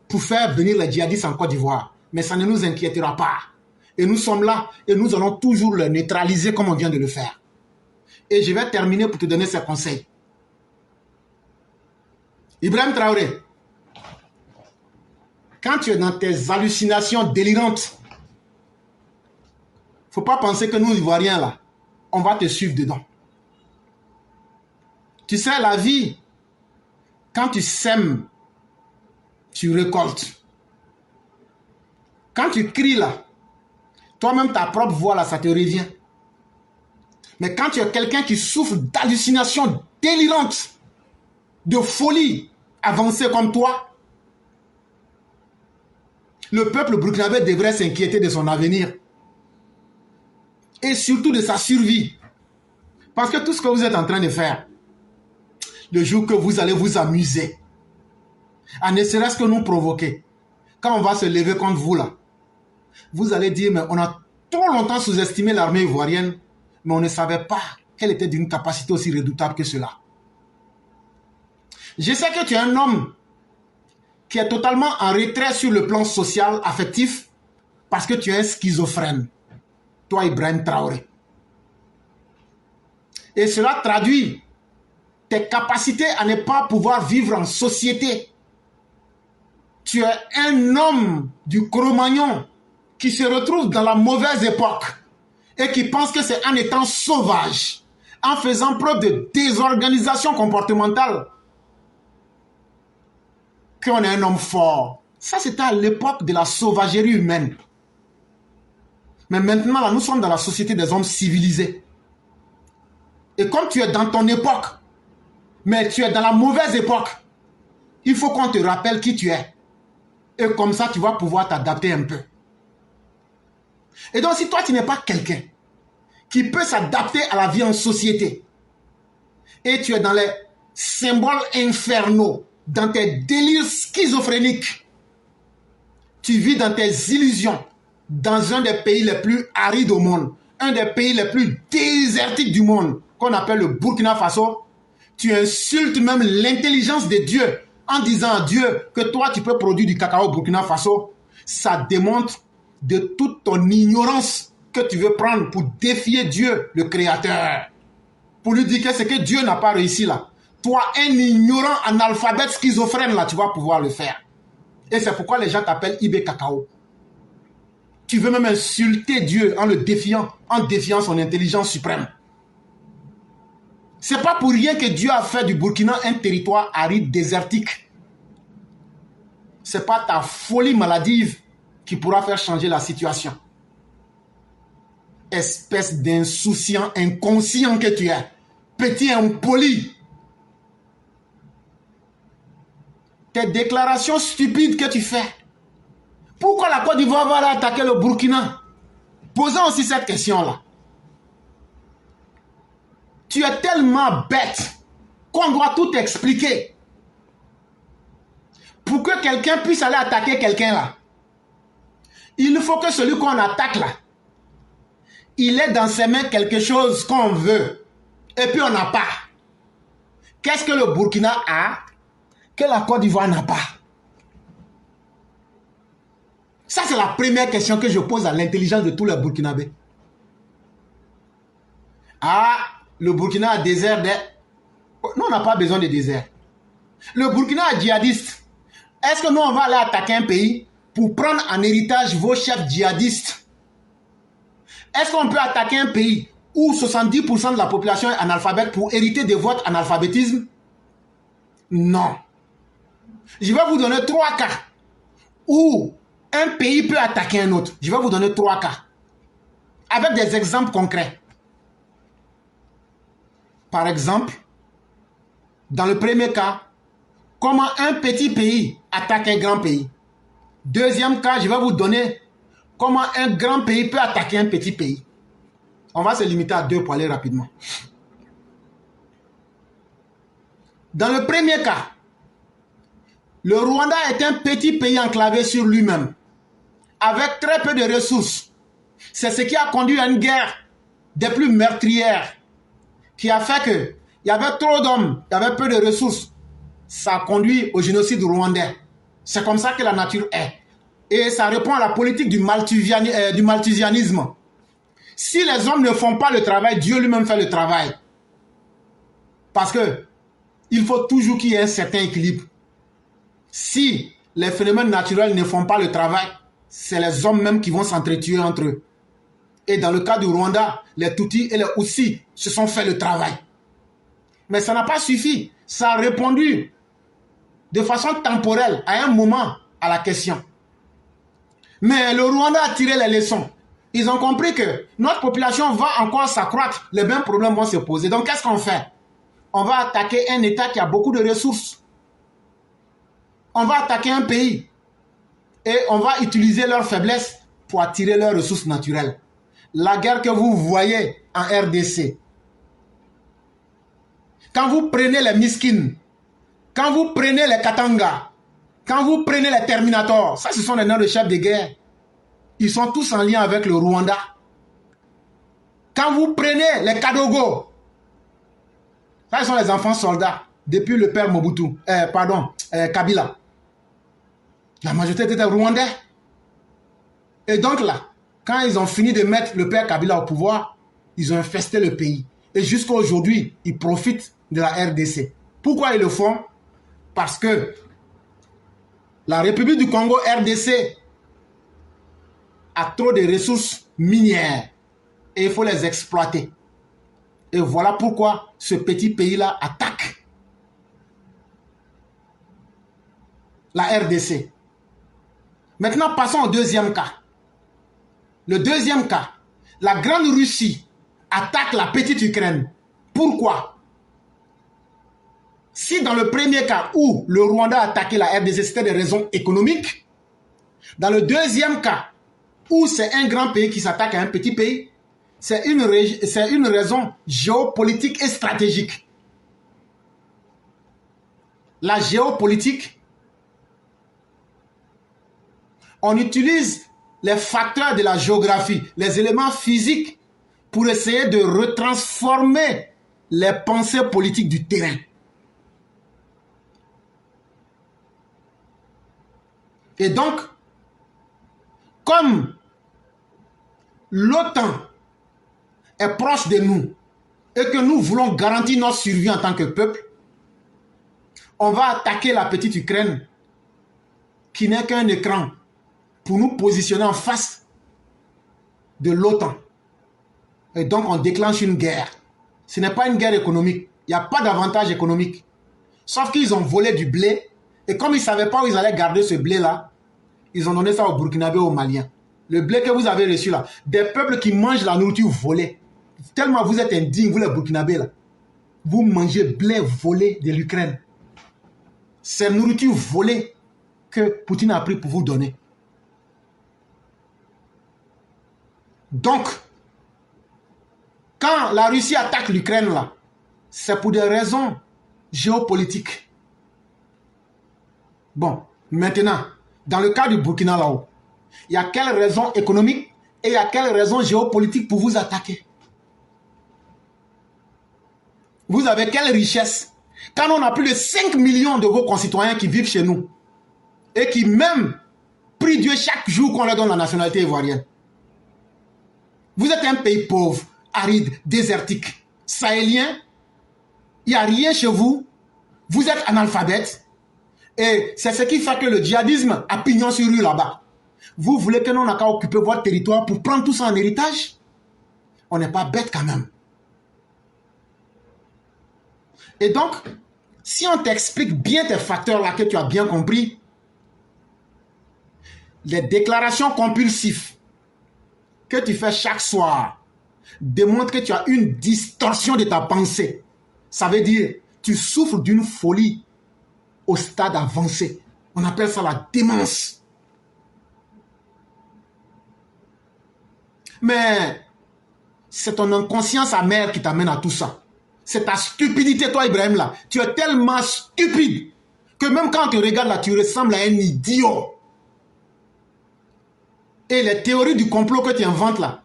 pour faire venir les djihadistes en Côte d'Ivoire. Mais ça ne nous inquiétera pas. Et nous sommes là et nous allons toujours les neutraliser comme on vient de le faire. Et je vais terminer pour te donner ces conseils. Ibrahim Traoré, quand tu es dans tes hallucinations délirantes, il ne faut pas penser que nous, Ivoiriens, là, on va te suivre dedans. Tu sais, la vie, quand tu sèmes, tu récoltes. Quand tu cries là, toi-même ta propre voix là, ça te revient. Mais quand tu es quelqu'un qui souffre d'hallucinations délirantes, de folie avancée comme toi, le peuple burkinabé devrait s'inquiéter de son avenir. Et surtout de sa survie. Parce que tout ce que vous êtes en train de faire, le jour que vous allez vous amuser, à ne serait-ce que nous provoquer, quand on va se lever contre vous là, vous allez dire, mais on a trop longtemps sous-estimé l'armée ivoirienne, mais on ne savait pas qu'elle était d'une capacité aussi redoutable que cela. Je sais que tu es un homme qui est totalement en retrait sur le plan social, affectif, parce que tu es schizophrène. Toi, Ibrahim Traoré. Et cela traduit tes capacités à ne pas pouvoir vivre en société. Tu es un homme du Cro-Magnon qui se retrouve dans la mauvaise époque et qui pense que c'est en étant sauvage, en faisant preuve de désorganisation comportementale, qu'on est un homme fort. Ça, c'était à l'époque de la sauvagerie humaine. Mais maintenant, là, nous sommes dans la société des hommes civilisés. Et comme tu es dans ton époque, mais tu es dans la mauvaise époque, il faut qu'on te rappelle qui tu es. Et comme ça, tu vas pouvoir t'adapter un peu. Et donc, si toi, tu n'es pas quelqu'un qui peut s'adapter à la vie en société, et tu es dans les symboles infernaux, dans tes délires schizophréniques, tu vis dans tes illusions, dans un des pays les plus arides au monde, un des pays les plus désertiques du monde, qu'on appelle le Burkina Faso, tu insultes même l'intelligence de Dieu en disant à Dieu que toi, tu peux produire du cacao au Burkina Faso. Ça démontre de toute ton ignorance que tu veux prendre pour défier Dieu, le Créateur. Pour lui dire que ce que Dieu n'a pas réussi là, toi, un ignorant analphabète schizophrène là, tu vas pouvoir le faire. Et c'est pourquoi les gens t'appellent Ibé Cacao. Tu veux même insulter Dieu en le défiant, en défiant son intelligence suprême. C'est pas pour rien que Dieu a fait du Burkina un territoire aride, désertique. C'est pas ta folie maladive qui pourra faire changer la situation. Espèce d'insouciant, inconscient que tu es. Petit impoli. Tes déclarations stupides que tu fais. Pourquoi la Côte d'Ivoire va aller attaquer le Burkina? Posons aussi cette question-là. Tu es tellement bête qu'on doit tout expliquer. Pour que quelqu'un puisse aller attaquer quelqu'un là, il faut que celui qu'on attaque là, il ait dans ses mains quelque chose qu'on veut. Et puis on n'a pas. Qu'est-ce que le Burkina a que la Côte d'Ivoire n'a pas? Ça, c'est la première question que je pose à l'intelligence de tous les Burkinabés. Ah, le Burkina a désert. Nous, on n'a pas besoin de désert. Le Burkina a djihadiste. Est-ce que nous, on va aller attaquer un pays pour prendre en héritage vos chefs djihadistes? Est-ce qu'on peut attaquer un pays où 70% de la population est analphabète pour hériter de votre analphabétisme? Non. Je vais vous donner 3 cas où un pays peut attaquer un autre. Je vais vous donner 3 cas avec des exemples concrets. Par exemple, dans le premier cas, comment un petit pays attaque un grand pays. Deuxième cas, je vais vous donner comment un grand pays peut attaquer un petit pays. On va se limiter à 2 pour aller rapidement. Dans le premier cas, le Rwanda est un petit pays enclavé sur lui-même, avec très peu de ressources. C'est ce qui a conduit à une guerre des plus meurtrières, qui a fait qu'il y avait trop d'hommes, il y avait peu de ressources. Ça a conduit au génocide rwandais. C'est comme ça que la nature est. Et ça répond à la politique du malthusianisme. Si les hommes ne font pas le travail, Dieu lui-même fait le travail. Parce que il faut toujours qu'il y ait un certain équilibre. Si les phénomènes naturels ne font pas le travail, c'est les hommes même qui vont s'entretuer entre eux. Et dans le cas du Rwanda, les Tutsis et les Hutsis se sont fait le travail. Mais ça n'a pas suffi. Ça a répondu de façon temporelle à un moment à la question. Mais le Rwanda a tiré les leçons. Ils ont compris que notre population va encore s'accroître. Les mêmes problèmes vont se poser. Donc qu'est-ce qu'on fait? On va attaquer un État qui a beaucoup de ressources. On va attaquer un pays. Et on va utiliser leurs faiblesses pour attirer leurs ressources naturelles. La guerre que vous voyez en RDC, quand vous prenez les Miskines, quand vous prenez les Katanga, quand vous prenez les Terminators, ça ce sont les noms de chefs de guerre. Ils sont tous en lien avec le Rwanda. Quand vous prenez les Kadogo, ça ce sont les enfants soldats depuis le père Mobutu, Kabila. La majorité étaient rwandais. Et donc là, quand ils ont fini de mettre le père Kabila au pouvoir, ils ont infesté le pays. Et jusqu'à aujourd'hui, ils profitent de la RDC. Pourquoi ils le font? Parce que la République du Congo, RDC, a trop de ressources minières. Et il faut les exploiter. Et voilà pourquoi ce petit pays-là attaque la RDC. Maintenant, passons au deuxième cas. Le deuxième cas, la Grande Russie attaque la petite Ukraine. Pourquoi? Si dans le premier cas où le Rwanda a attaqué la RDC, c'était des raisons économiques, dans le deuxième cas où c'est un grand pays qui s'attaque à un petit pays, c'est une raison géopolitique et stratégique. La géopolitique, on utilise les facteurs de la géographie, les éléments physiques pour essayer de retransformer les pensées politiques du terrain. Et donc, comme l'OTAN est proche de nous et que nous voulons garantir notre survie en tant que peuple, on va attaquer la petite Ukraine qui n'est qu'un écran pour nous positionner en face de l'OTAN. Et donc on déclenche une guerre. Ce n'est pas une guerre économique. Il n'y a pas d'avantage économique. Sauf qu'ils ont volé du blé. Et comme ils ne savaient pas où ils allaient garder ce blé-là, ils ont donné ça aux Burkinabés et aux Maliens. Le blé que vous avez reçu là, des peuples qui mangent la nourriture volée. Tellement vous êtes indignes, vous les Burkinabés là. Vous mangez blé volé de l'Ukraine. C'est nourriture volée que Poutine a pris pour vous donner. Donc, quand la Russie attaque l'Ukraine là, c'est pour des raisons géopolitiques. Bon, maintenant, dans le cas du Burkina là-haut, il y a quelle raison économique et il y a quelle raison géopolitique pour vous attaquer? Vous avez quelle richesse? Quand on a plus de 5 millions de vos concitoyens qui vivent chez nous et qui même prient Dieu chaque jour qu'on leur donne la nationalité ivoirienne. Vous êtes un pays pauvre, aride, désertique, sahélien. Il n'y a rien chez vous. Vous êtes analphabète. Et c'est ce qui fait que le djihadisme a pignon sur rue là-bas. Vous voulez que l'on n'a qu'à occuper votre territoire pour prendre tout ça en héritage? On n'est pas bête quand même. Et donc, si on t'explique bien tes facteurs là que tu as bien compris, les déclarations compulsives que tu fais chaque soir démontrent que tu as une distorsion de ta pensée. Ça veut dire, tu souffres d'une folie au stade avancé. On appelle ça la démence. Mais c'est ton inconscience amère qui t'amène à tout ça. C'est ta stupidité, toi, Ibrahim, là. Tu es tellement stupide que même quand tu regardes là, tu ressembles à un idiot. Et les théories du complot que tu inventes là,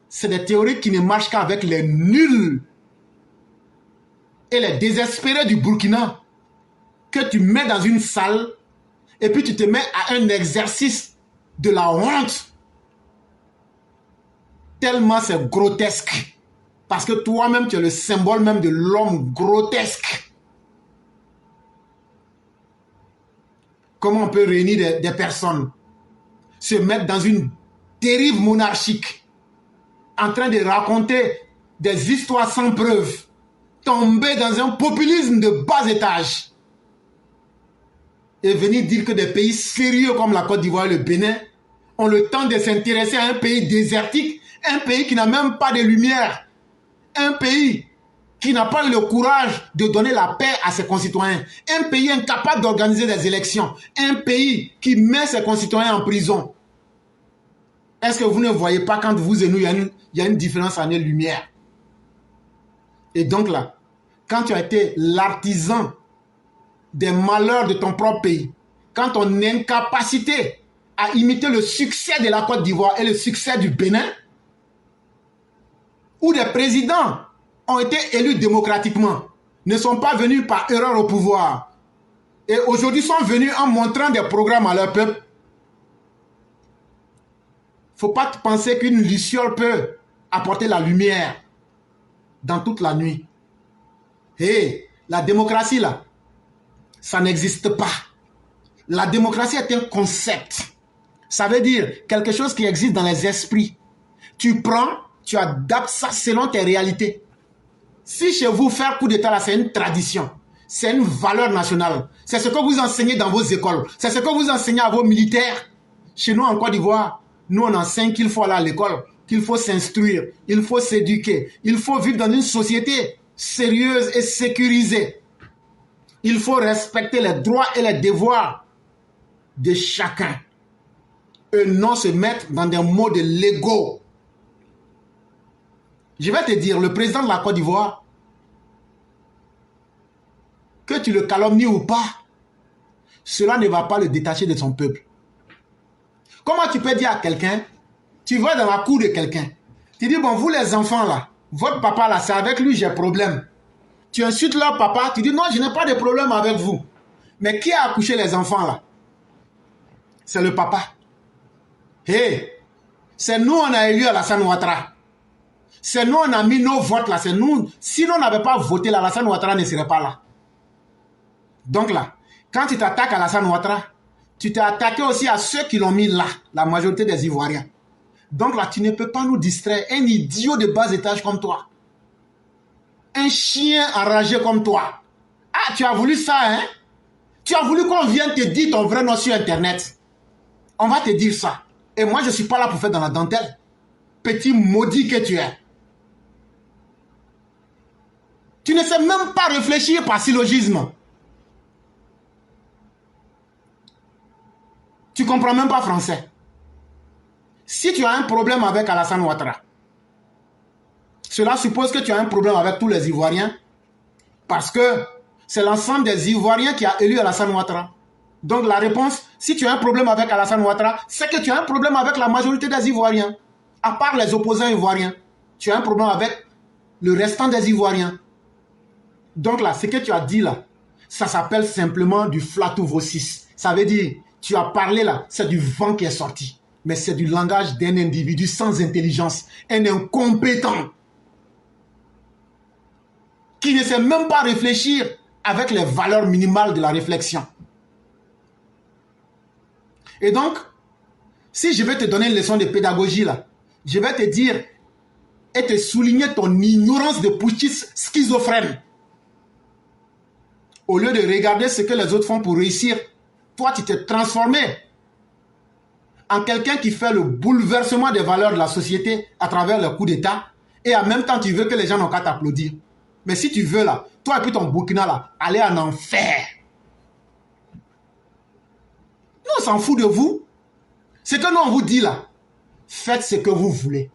c'est des théories qui ne marchent qu'avec les nuls et les désespérés du Burkina que tu mets dans une salle et puis tu te mets à un exercice de la honte. Tellement c'est grotesque. Parce que toi-même, tu es le symbole même de l'homme grotesque. Comment on peut réunir des personnes, se mettre dans une dérive monarchique, en train de raconter des histoires sans preuve, tomber dans un populisme de bas étage, et venir dire que des pays sérieux comme la Côte d'Ivoire et le Bénin ont le temps de s'intéresser à un pays désertique, un pays qui n'a même pas de lumière, un pays qui n'a pas le courage de donner la paix à ses concitoyens, un pays incapable d'organiser des élections, un pays qui met ses concitoyens en prison. Est-ce que vous ne voyez pas quand vous et nous, il y a une différence année-lumière? Et donc là, quand tu as été l'artisan des malheurs de ton propre pays, quand ton incapacité à imiter le succès de la Côte d'Ivoire et le succès du Bénin, où des présidents ont été élus démocratiquement, ne sont pas venus par erreur au pouvoir, et aujourd'hui sont venus en montrant des programmes à leur peuple, il ne faut pas penser qu'une luciole peut apporter la lumière dans toute la nuit. Et la démocratie, là, ça n'existe pas. La démocratie est un concept. Ça veut dire quelque chose qui existe dans les esprits. Tu prends, tu adaptes ça selon tes réalités. Si chez vous, faire coup d'État, là, c'est une tradition. C'est une valeur nationale. C'est ce que vous enseignez dans vos écoles. C'est ce que vous enseignez à vos militaires. Chez nous, en Côte d'Ivoire, nous, on enseigne qu'il faut aller à l'école, qu'il faut s'instruire, il faut s'éduquer, il faut vivre dans une société sérieuse et sécurisée. Il faut respecter les droits et les devoirs de chacun. Et non se mettre dans des mots de l'ego. Je vais te dire, le président de la Côte d'Ivoire, que tu le calomnies ou pas, cela ne va pas le détacher de son peuple. Comment tu peux dire à quelqu'un, tu vas dans la cour de quelqu'un, tu dis, bon, vous les enfants là, votre papa là, c'est avec lui j'ai problème. Tu insultes leur papa, tu dis, non, je n'ai pas de problème avec vous. Mais qui a accouché les enfants là? C'est le papa. Hey, c'est nous on a élu Alassane Ouattara. C'est nous on a mis nos votes là, c'est nous. Si on n'avait pas voté là, Alassane Ouattara ne serait pas là. Donc là, quand tu t'attaques à Alassane Ouattara, tu t'es attaqué aussi à ceux qui l'ont mis là, la majorité des Ivoiriens. Donc là, tu ne peux pas nous distraire. Un idiot de bas étage comme toi. Un chien enragé comme toi. Ah, tu as voulu ça, hein? Tu as voulu qu'on vienne te dire ton vrai nom sur Internet. On va te dire ça. Et moi, je ne suis pas là pour faire dans la dentelle. Petit maudit que tu es. Tu ne sais même pas réfléchir par syllogisme. Tu ne comprends même pas français. Si tu as un problème avec Alassane Ouattara, cela suppose que tu as un problème avec tous les Ivoiriens parce que c'est l'ensemble des Ivoiriens qui a élu Alassane Ouattara. Donc la réponse, si tu as un problème avec Alassane Ouattara, c'est que tu as un problème avec la majorité des Ivoiriens. À part les opposants ivoiriens, tu as un problème avec le restant des Ivoiriens. Donc là, ce que tu as dit là, ça s'appelle simplement du flatouvocis. Ça veut dire, tu as parlé là, c'est du vent qui est sorti. Mais c'est du langage d'un individu sans intelligence, un incompétent, qui ne sait même pas réfléchir avec les valeurs minimales de la réflexion. Et donc, si je vais te donner une leçon de pédagogie là, je vais te dire, et te souligner ton ignorance de putschiste schizophrène. Au lieu de regarder ce que les autres font pour réussir, toi, tu t'es transformé en quelqu'un qui fait le bouleversement des valeurs de la société à travers le coup d'État et en même temps, tu veux que les gens n'ont qu'à t'applaudir. Mais si tu veux, là, toi et puis ton Burkina, là, allez en enfer. Nous, on s'en fout de vous. Ce que nous, on vous dit, là, faites ce que vous voulez.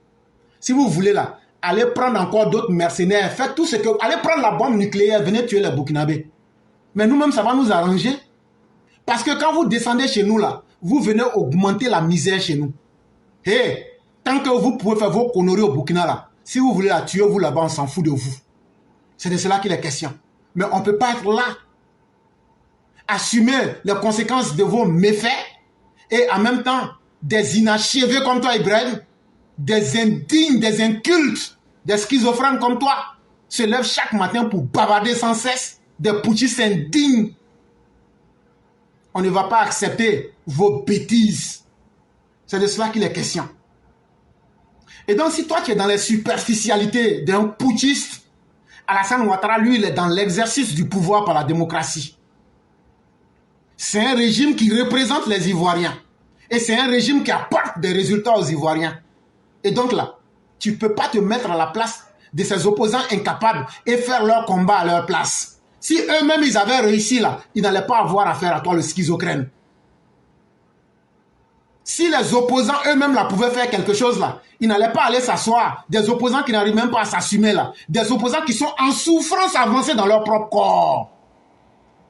Si vous voulez, là, allez prendre encore d'autres mercenaires, faites tout ce que... Allez prendre la bombe nucléaire, venez tuer les Burkinabés. Mais nous-mêmes, ça va nous arranger. Parce que quand vous descendez chez nous, là, vous venez augmenter la misère chez nous. Hey, tant que vous pouvez faire vos conneries au Burkina, là, si vous voulez la tuer, vous là-bas, on s'en fout de vous. C'est de cela qu'il est question. Mais on ne peut pas être là. Assumer les conséquences de vos méfaits et en même temps, des inachevés comme toi, Ibrahim, des indignes, des incultes, des schizophrènes comme toi, se lèvent chaque matin pour bavarder sans cesse, des putschistes indignes. On ne va pas accepter vos bêtises. C'est de cela qu'il est question. Et donc, si toi, tu es dans les superficialités d'un putschiste, Alassane Ouattara, lui, il est dans l'exercice du pouvoir par la démocratie. C'est un régime qui représente les Ivoiriens. Et c'est un régime qui apporte des résultats aux Ivoiriens. Et donc là, tu ne peux pas te mettre à la place de ces opposants incapables et faire leur combat à leur place. Si eux-mêmes, ils avaient réussi là, ils n'allaient pas avoir affaire à toi, le schizophrène. Si les opposants eux-mêmes là pouvaient faire quelque chose là, ils n'allaient pas aller s'asseoir. Des opposants qui n'arrivent même pas à s'assumer là. Des opposants qui sont en souffrance avancée dans leur propre corps.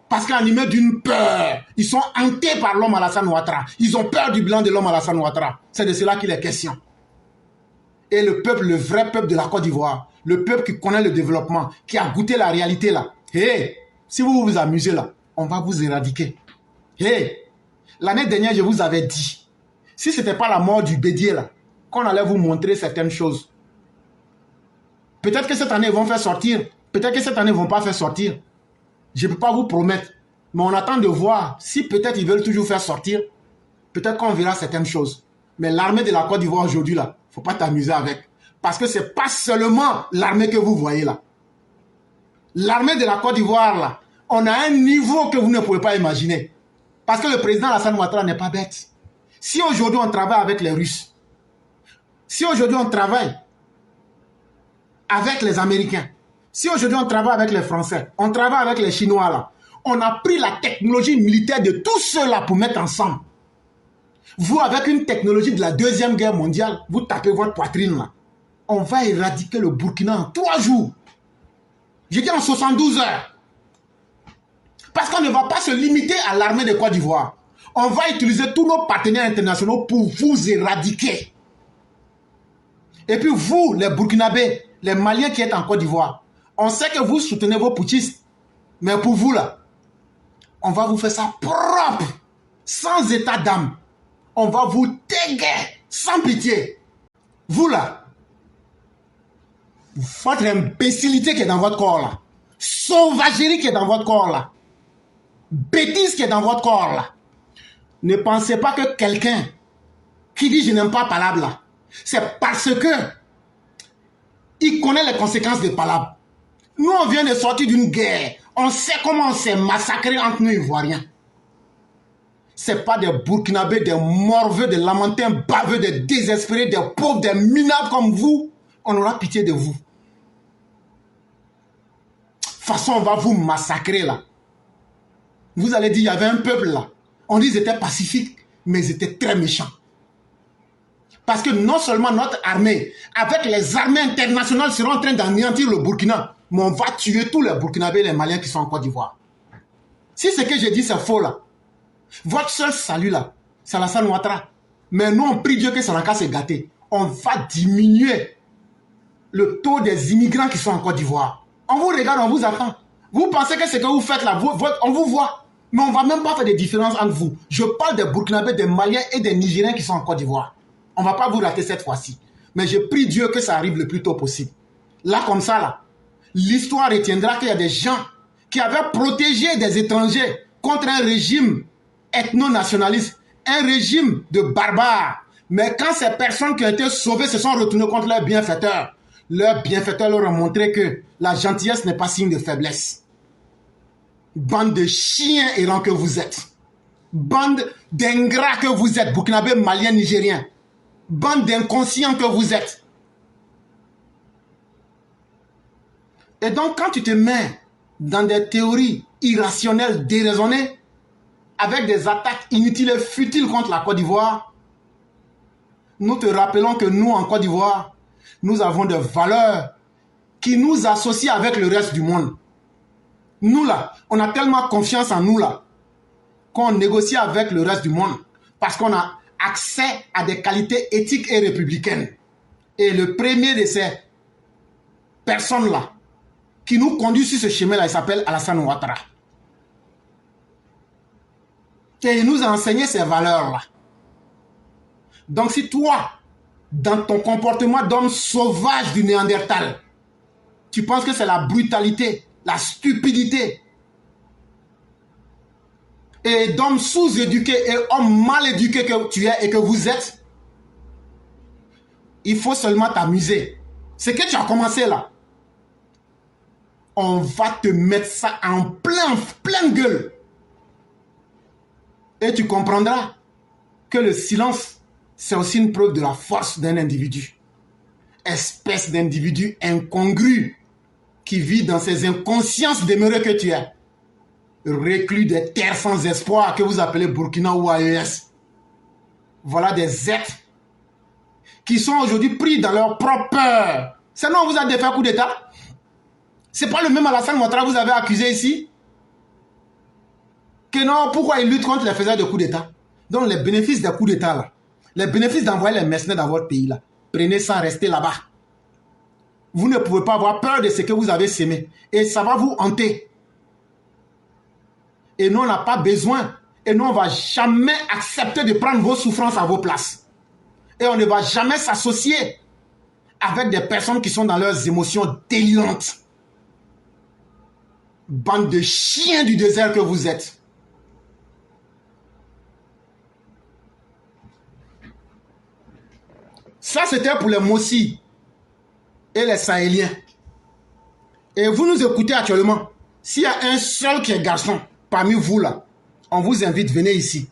Parce qu'animés d'une peur, ils sont hantés par l'homme Alassane Ouattara. Ils ont peur du bilan de l'homme Alassane Ouattara. C'est de cela qu'il est question. Et le peuple, le vrai peuple de la Côte d'Ivoire, le peuple qui connaît le développement, qui a goûté la réalité là. Hey, si vous vous amusez là, on va vous éradiquer. Hey, l'année dernière, je vous avais dit, si ce n'était pas la mort du Bédier là, qu'on allait vous montrer certaines choses. Peut-être que cette année, ils vont faire sortir. Peut-être que cette année, ils ne vont pas faire sortir. Je ne peux pas vous promettre. Mais on attend de voir si peut-être ils veulent toujours faire sortir. Peut-être qu'on verra certaines choses. Mais l'armée de la Côte d'Ivoire aujourd'hui, là, il ne faut pas t'amuser avec. Parce que ce n'est pas seulement l'armée que vous voyez là. L'armée de la Côte d'Ivoire, là, on a un niveau que vous ne pouvez pas imaginer. Parce que le président Alassane Ouattara n'est pas bête. Si aujourd'hui on travaille avec les Russes, si aujourd'hui on travaille avec les Américains, si aujourd'hui on travaille avec les Français, on travaille avec les Chinois là, on a pris la technologie militaire de tous ceux-là pour mettre ensemble. Vous, avec une technologie de la Deuxième Guerre mondiale, vous tapez votre poitrine là. On va éradiquer le Burkina en 3 jours. Je dis en 72 heures. Parce qu'on ne va pas se limiter à l'armée de Côte d'Ivoire. On va utiliser tous nos partenaires internationaux pour vous éradiquer. Et puis vous, les Burkinabés, les Maliens qui êtes en Côte d'Ivoire, on sait que vous soutenez vos putschistes. Mais pour vous là, on va vous faire ça propre, sans état d'âme. On va vous déguer, sans pitié. Vous là, votre imbécilité qui est dans votre corps là, sauvagerie qui est dans votre corps là, bêtise qui est dans votre corps là, ne pensez pas que quelqu'un qui dit je n'aime pas Palab là, c'est parce que il connaît les conséquences des Palab. Nous on vient de sortir d'une guerre, on sait comment on s'est massacré entre nous Ivoiriens. C'est pas des Burkinabés, des morveux, des lamentins baveux, des désespérés, des pauvres, des minables comme vous. On aura pitié de vous. De toute façon, on va vous massacrer là. Vous allez dire, il y avait un peuple là. On dit qu'ils étaient pacifiques, mais ils étaient très méchants. Parce que non seulement notre armée, avec les armées internationales, seront en train d'anéantir le Burkina, mais on va tuer tous les Burkinabés et les Maliens qui sont en Côte d'Ivoire. Si ce que j'ai dit c'est faux là, votre seul salut là, c'est Alassane Ouattara. Mais nous on prie Dieu que ça n'a qu'à se gâter. On va diminuer le taux des immigrants qui sont en Côte d'Ivoire. On vous regarde, on vous attend. Vous pensez que ce que vous faites là, on vous voit. Mais on ne va même pas faire de différence entre vous. Je parle des Burkinabés, des Maliens et des Nigériens qui sont en Côte d'Ivoire. On ne va pas vous rater cette fois-ci. Mais je prie Dieu que ça arrive le plus tôt possible. Là, comme ça, là, l'histoire retiendra qu'il y a des gens qui avaient protégé des étrangers contre un régime ethno-nationaliste, un régime de barbares. Mais quand ces personnes qui ont été sauvées se sont retournées contre leurs bienfaiteurs, Leurs bienfaiteurs leur ont montré que la gentillesse n'est pas signe de faiblesse. Bande de chiens errants que vous êtes. Bande d'ingrats que vous êtes, Burkinabé, Maliens, Nigériens. Bande d'inconscients que vous êtes. Et donc, quand tu te mets dans des théories irrationnelles, déraisonnées, avec des attaques inutiles et futiles contre la Côte d'Ivoire, nous te rappelons que nous, en Côte d'Ivoire, nous avons des valeurs qui nous associent avec le reste du monde. Nous, là, on a tellement confiance en nous, là, qu'on négocie avec le reste du monde parce qu'on a accès à des qualités éthiques et républicaines. Et le premier de ces personnes-là qui nous conduit sur ce chemin-là, il s'appelle Alassane Ouattara. Et il nous a enseigné ces valeurs-là. Donc si toi, dans ton comportement d'homme sauvage du Néandertal, tu penses que c'est la brutalité, la stupidité, et d'homme sous-éduqué et homme mal éduqué que tu es et que vous êtes, il faut seulement t'amuser. Ce que tu as commencé là, on va te mettre ça en plein gueule. Et tu comprendras que le silence, c'est aussi une preuve de la force d'un individu. Espèce d'individu incongru qui vit dans ces inconsciences demeurées que tu es. Reclus des terres sans espoir que vous appelez Burkina ou AES. Voilà des êtres qui sont aujourd'hui pris dans leur propre peur. C'est non, on vous a défait un coup d'État. C'est pas le même Alassane Ouattara que vous avez accusé ici. Que non, pourquoi il lutte contre les faiseurs de coups d'État? Donc les bénéfices des coups d'État là, les bénéfices d'envoyer les mercenaires dans votre pays là, prenez ça, restez là-bas. Vous ne pouvez pas avoir peur de ce que vous avez sémé. Et ça va vous hanter. Et nous, on n'a pas besoin. Et nous, on ne va jamais accepter de prendre vos souffrances à vos places. Et on ne va jamais s'associer avec des personnes qui sont dans leurs émotions délirantes. Bande de chiens du désert que vous êtes. Ça, c'était pour les Mossi et les Sahéliens. Et vous nous écoutez actuellement. S'il y a un seul qui est garçon parmi vous là, on vous invite, venez ici.